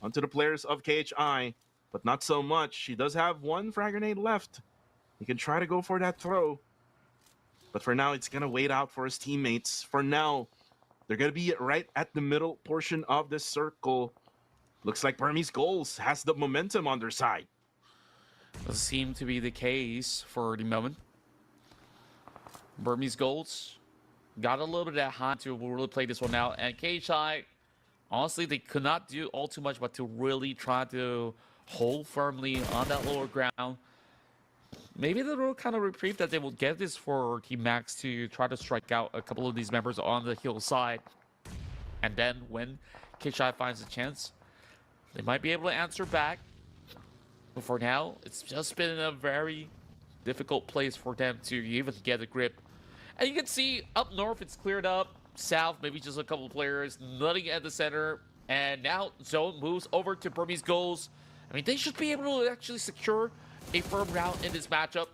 onto the players of KHI, but not so much. He does have one frag grenade left. He can try to go for that throw. But for now, it's going to wait out for his teammates. For now, they're going to be right at the middle portion of this circle. Looks like Burmese Goals has the momentum on their side. Doesn't seem to be the case for the moment. Burmese Goals got a little bit of time to really play this one out. And KHI, honestly, they could not do all too much but to really try to hold firmly on that lower ground. Maybe the little kind of reprieve that they will get this for Team Max to try to strike out a couple of these members on the hillside. And then when KHI finds a chance, they might be able to answer back. But for now, it's just been a very difficult place for them to even get a grip. And you can see up north, it's cleared up. South, maybe just a couple of players. Nothing at the center. And now Zone moves over to Burmese Goals. I mean, they should be able to actually secure a firm round in this matchup.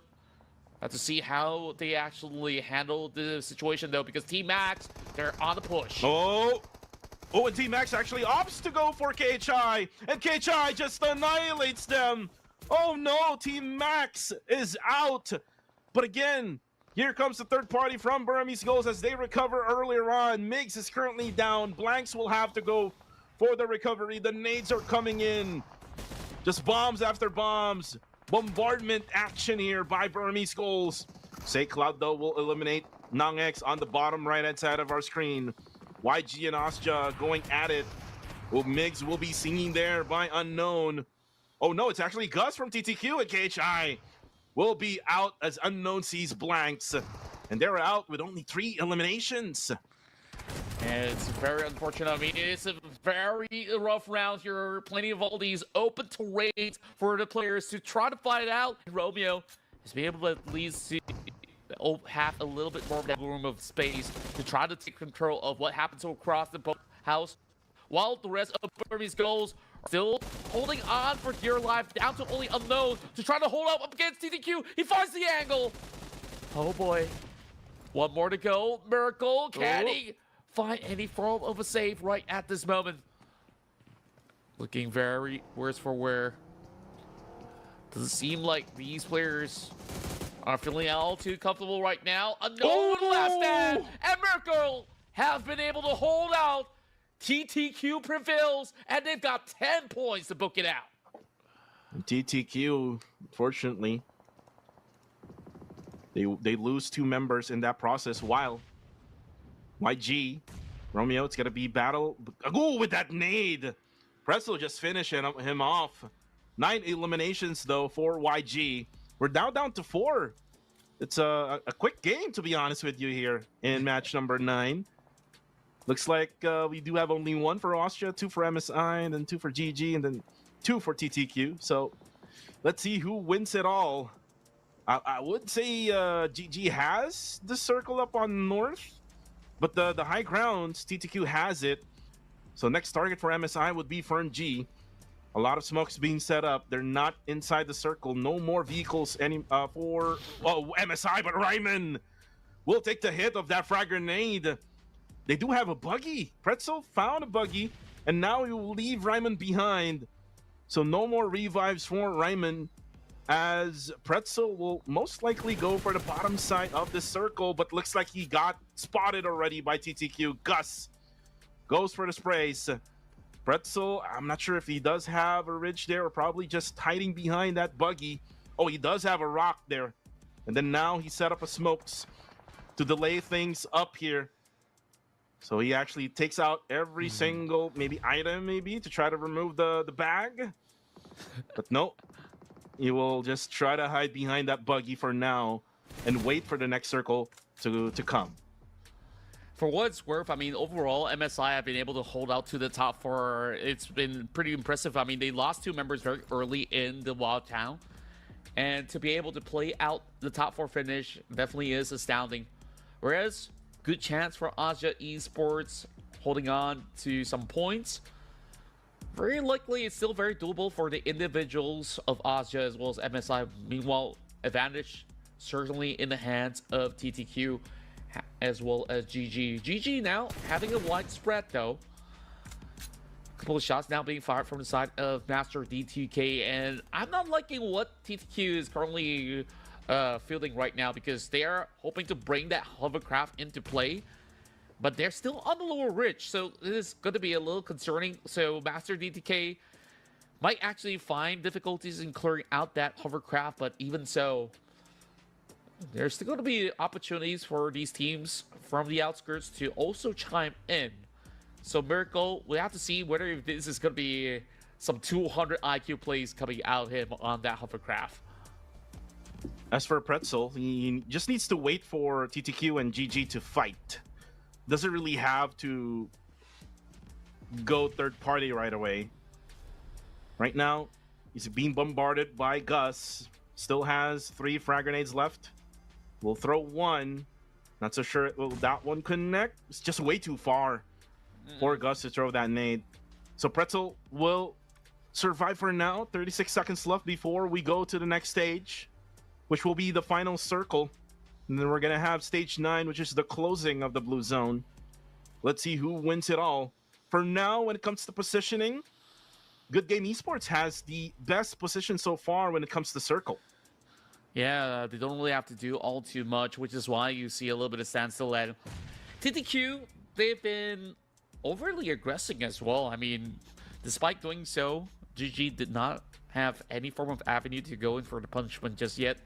Have to see how they actually handle the situation, though, because Team Max, they're on the push. Oh, and Team Max actually opts to go for KHI, and KHI just annihilates them. Oh no, Team Max is out. But again, here comes the third party from Burmese Goals as they recover earlier on. Migs is currently down. Blanks will have to go for the recovery. The nades are coming in. Just bombs after bombs. Bombardment action here by Burmese Goals. Say Cloud, though, will eliminate Nong X on the bottom right-hand side of our screen. YG and Ostja going at it. Well, Migs will be singing there by Unknown. Oh, no, it's actually Gus from TTQ at KHI. Will be out as Unknown sees blanks. And they're out with only 3 eliminations. And it's very unfortunate. I mean, it's a very rough round here. Plenty of all these open terrains for the players to try to fight out. And Romeo is being able to at least see, have a little bit more of that room of space to try to take control of what happens across the house, while the rest of Burmese Goals are still holding on for dear life, down to only Unknown to try to hold up against TTQ. He finds the angle. Oh boy. One more to go. Miracle, can he find any form of a save right at this moment? Looking very worse for wear. Doesn't seem like these players are feeling all too comfortable right now. Unknown last stand, and Miracle have been able to hold out. TTQ prevails, and they've got 10 points to book it out. TTQ, fortunately, they lose 2 members in that process, while YG, Romeo, it's going to be battle. Oh, with that nade. Pretzel just finishing him off. 9 eliminations, though, for YG. We're now down to 4. It's a quick game, to be honest with you, here in match number 9. Looks like we do have only 1 for Austria, 2 for MSI, and then 2 for GG, and then 2 for TTQ. So let's see who wins it all. I would say GG has the circle up on North, but the high grounds, TTQ has it. So next target for MSI would be Fern G. A lot of smokes being set up. They're not inside the circle. No more vehicles for MSI, but Ryman will take the hit of that frag grenade. They do have a buggy. Pretzel found a buggy, and now he will leave Ryman behind. So no more revives for Ryman, as Pretzel will most likely go for the bottom side of the circle, but looks like he got spotted already by TTQ. Gus goes for the sprays. Pretzel, I'm not sure if he does have a ridge there or probably just hiding behind that buggy. Oh, he does have a rock there. And then now he set up a smokes to delay things up here. So he actually takes out every single item to try to remove the bag. But no, he will just try to hide behind that buggy for now and wait for the next circle to come. For what it's worth, I mean, overall, MSI have been able to hold out to the top 4. It's been pretty impressive. I mean, they lost 2 members very early in the Wild Town. And to be able to play out the top 4 finish definitely is astounding. Whereas good chance for Asia Esports holding on to some points. Very likely, it's still very doable for the individuals of Asia as well as MSI. Meanwhile, advantage certainly in the hands of TTQ as well as GG. GG now having a wide spread though. A couple of shots now being fired from the side of Master D2K, and I'm not liking what TTQ is currently fielding right now because they are hoping to bring that hovercraft into play, but they're still on the lower ridge, so it is going to be a little concerning. So Master D2K might actually find difficulties in clearing out that hovercraft, but even so, there's still going to be opportunities for these teams from the outskirts to also chime in. So Miracle, we have to see whether this is going to be some 200 IQ plays coming out of him on that hovercraft. As for Pretzel, he just needs to wait for TTQ and GG to fight. Doesn't really have to go third party right away. Right now, he's being bombarded by Gus. Still has 3 frag grenades left. We'll throw one. Not so sure will that one connect. It's just way too far for Gus to throw that nade. So Pretzel will survive for now. 36 seconds left before we go to the next stage, which will be the final circle. And then we're going to have stage 9, which is the closing of the blue zone. Let's see who wins it all. For now, when it comes to positioning, Good Game Esports has the best position so far when it comes to circle. Yeah, they don't really have to do all too much, which is why you see a little bit of standstill at TTQ. They've been overly aggressive as well. I mean, despite doing so, GG did not have any form of avenue to go in for the punishment just yet.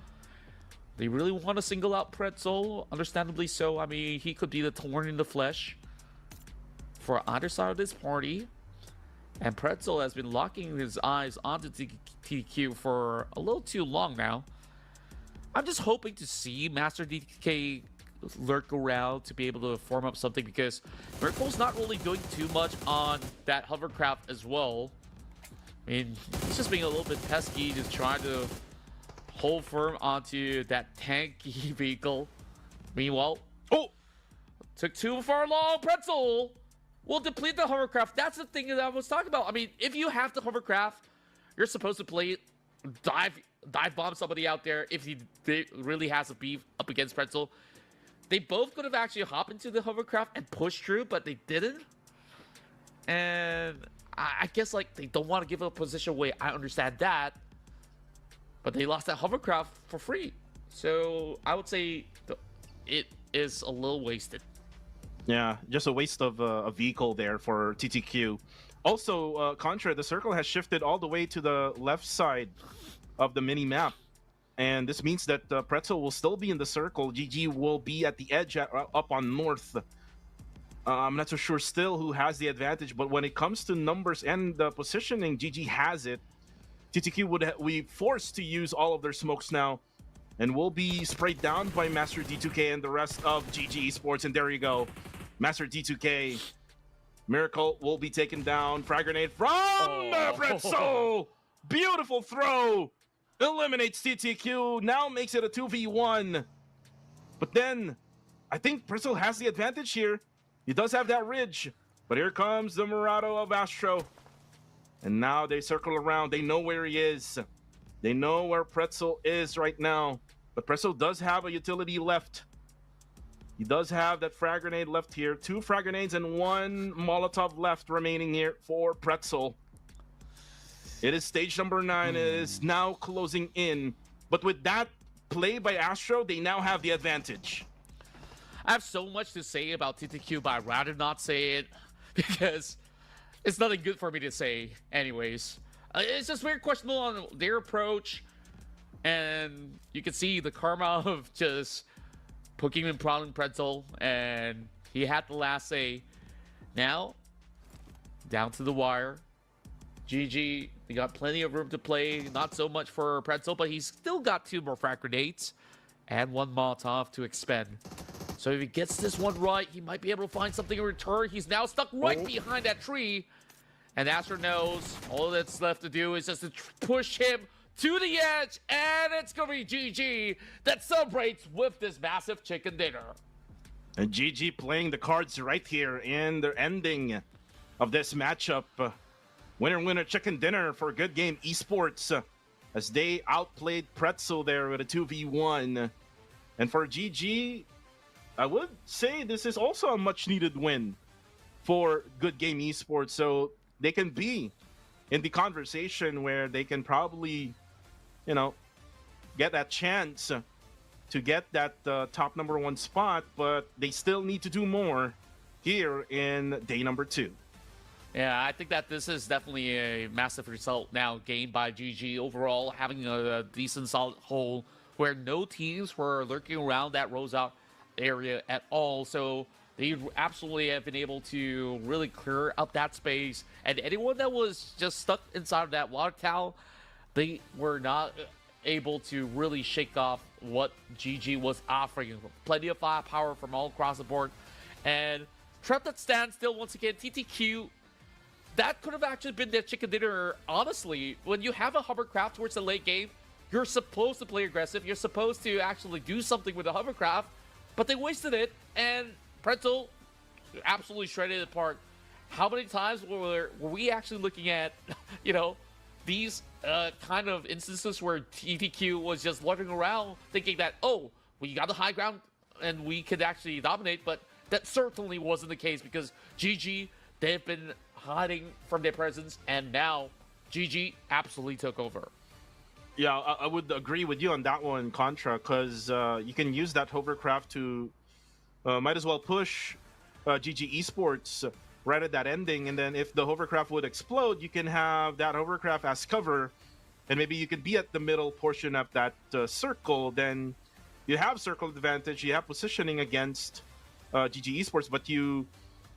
They really want to single out Pretzel, understandably so. I mean, he could be the thorn in the flesh for either side of this party. And Pretzel has been locking his eyes onto TTQ for a little too long now. I'm just hoping to see Master DK lurk around to be able to form up something, because Miracle's not really doing too much on that hovercraft as well. I mean, he's just being a little bit pesky to try to hold firm onto that tanky vehicle. Meanwhile, took too far long. Pretzel will deplete the hovercraft. That's the thing that I was talking about. I mean, if you have the hovercraft, you're supposed to play dive bomb somebody out there if he really has a beef up against Pretzel. They both could have actually hopped into the hovercraft and pushed through, but they didn't. And I guess, like, they don't want to give a position away. I understand that. But they lost that hovercraft for free. So I would say it is a little wasted. Yeah, just a waste of a vehicle there for TTQ. Also, Contra, the circle has shifted all the way to the left side of the mini map. And this means that Pretzel will still be in the circle. GG will be at the edge up on north. I'm not so sure still who has the advantage, but when it comes to numbers and the positioning, GG has it. TTQ would be forced to use all of their smokes now and will be sprayed down by Master D2K and the rest of GG Esports. And there you go. Master D2K. Miracle will be taken down. Frag grenade from Pretzel. Beautiful throw. Eliminates TTQ. Now makes it a 2v1. But then, I think Pretzel has the advantage here. He does have that ridge. But here comes the Murado of Astro. And now they circle around. They know where he is. They know where Pretzel is right now. But Pretzel does have a utility left. He does have that frag grenade left here. 2 frag grenades and 1 Molotov left remaining here for Pretzel. It is stage number 9. It is now closing in. But with that play by Astro, they now have the advantage. I have so much to say about TTQ, but I'd rather not say it because it's nothing good for me to say anyways. It's just very questionable on their approach. And you can see the karma of just poking and prodding Pretzel. And he had the last say. Now, down to the wire. GG, they got plenty of room to play. Not so much for Pretzel, but he's still got 2 more frag grenades and 1 Molotov to expend. So if he gets this one right, he might be able to find something in return. He's now stuck right behind that tree. And Astro knows all that's left to do is just to push him to the edge. And it's going to be GG that celebrates with this massive chicken dinner. And GG playing the cards right here in the ending of this matchup. Winner, winner, chicken dinner for Good Game Esports as they outplayed Pretzel there with a 2v1. And for GG, I would say this is also a much needed win for Good Game Esports. So they can be in the conversation where they can probably, get that chance to get that top number 1 spot, but they still need to do more here in day number 2. Yeah, I think that this is definitely a massive result now gained by GG overall, having a decent solid hole where no teams were lurking around that Roseout area at all. So they absolutely have been able to really clear out that space. And anyone that was just stuck inside of that water tower, they were not able to really shake off what GG was offering. Plenty of firepower from all across the board. And trapped at standstill once again, TTQ. That could have actually been their chicken dinner, honestly. When you have a hovercraft towards the late game, you're supposed to play aggressive. You're supposed to actually do something with the hovercraft, but they wasted it, and Pretzel absolutely shredded it apart. How many times were we actually looking at, these kind of instances where TTQ was just wandering around thinking that, oh, we got the high ground and we could actually dominate, but that certainly wasn't the case because GG, they've been hiding from their presence, and now GG absolutely took over. Yeah, I would agree with you on that one, Contra, because you can use that hovercraft to might as well push GG Esports right at that ending, and then if the hovercraft would explode, you can have that hovercraft as cover, and maybe you could be at the middle portion of that circle. Then you have circle advantage, you have positioning against GG Esports, but you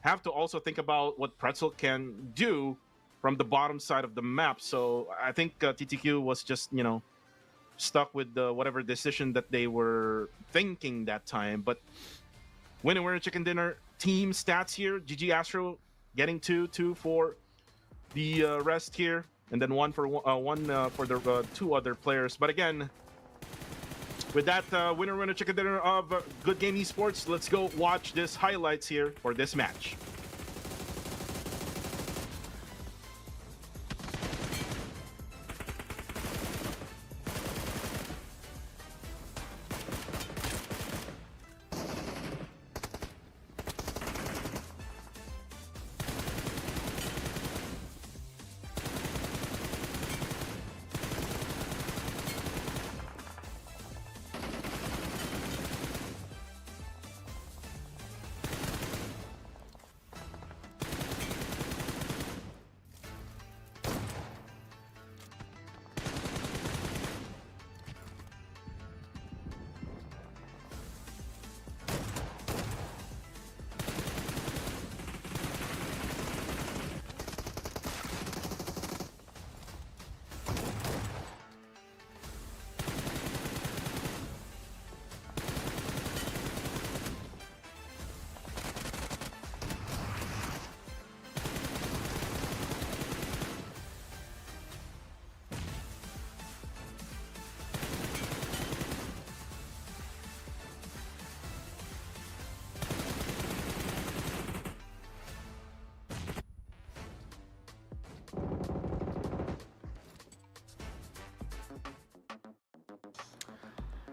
have to also think about what Pretzel can do from the bottom side of the map. So I think TTQ was just, stuck with whatever decision that they were thinking that time. But winner, chicken dinner, team stats here. GG Astro getting 2 for the rest here, and then one for the 2 other players. But again, with that winner, chicken dinner of Good Game Esports, let's go watch this highlights here for this match.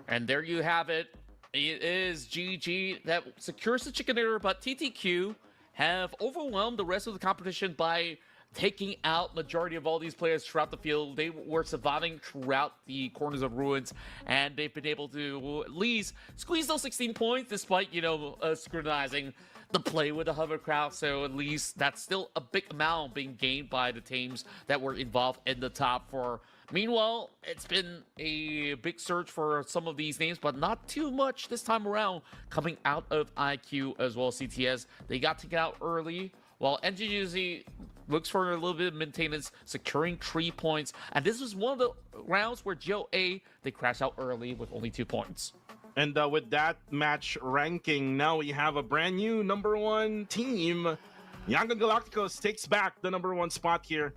And there you have it. It is GG that secures the chicken dinner, but TTQ have overwhelmed the rest of the competition by taking out majority of all these players throughout the field. They were surviving throughout the corners of ruins, and they've been able to at least squeeze those 16 points despite, scrutinizing the play with the hovercraft. So at least that's still a big amount being gained by the teams that were involved in the top four. Meanwhile, it's been a big search for some of these names, but not too much this time around coming out of IQ as well as CTS. They got taken out early, while NGGZ looks for a little bit of maintenance, securing 3 points. And this was one of the rounds where GOA, they crashed out early with only 2 points. And with that match ranking, now we have a brand new number 1 team. Yangon Galacticos takes back the number 1 spot here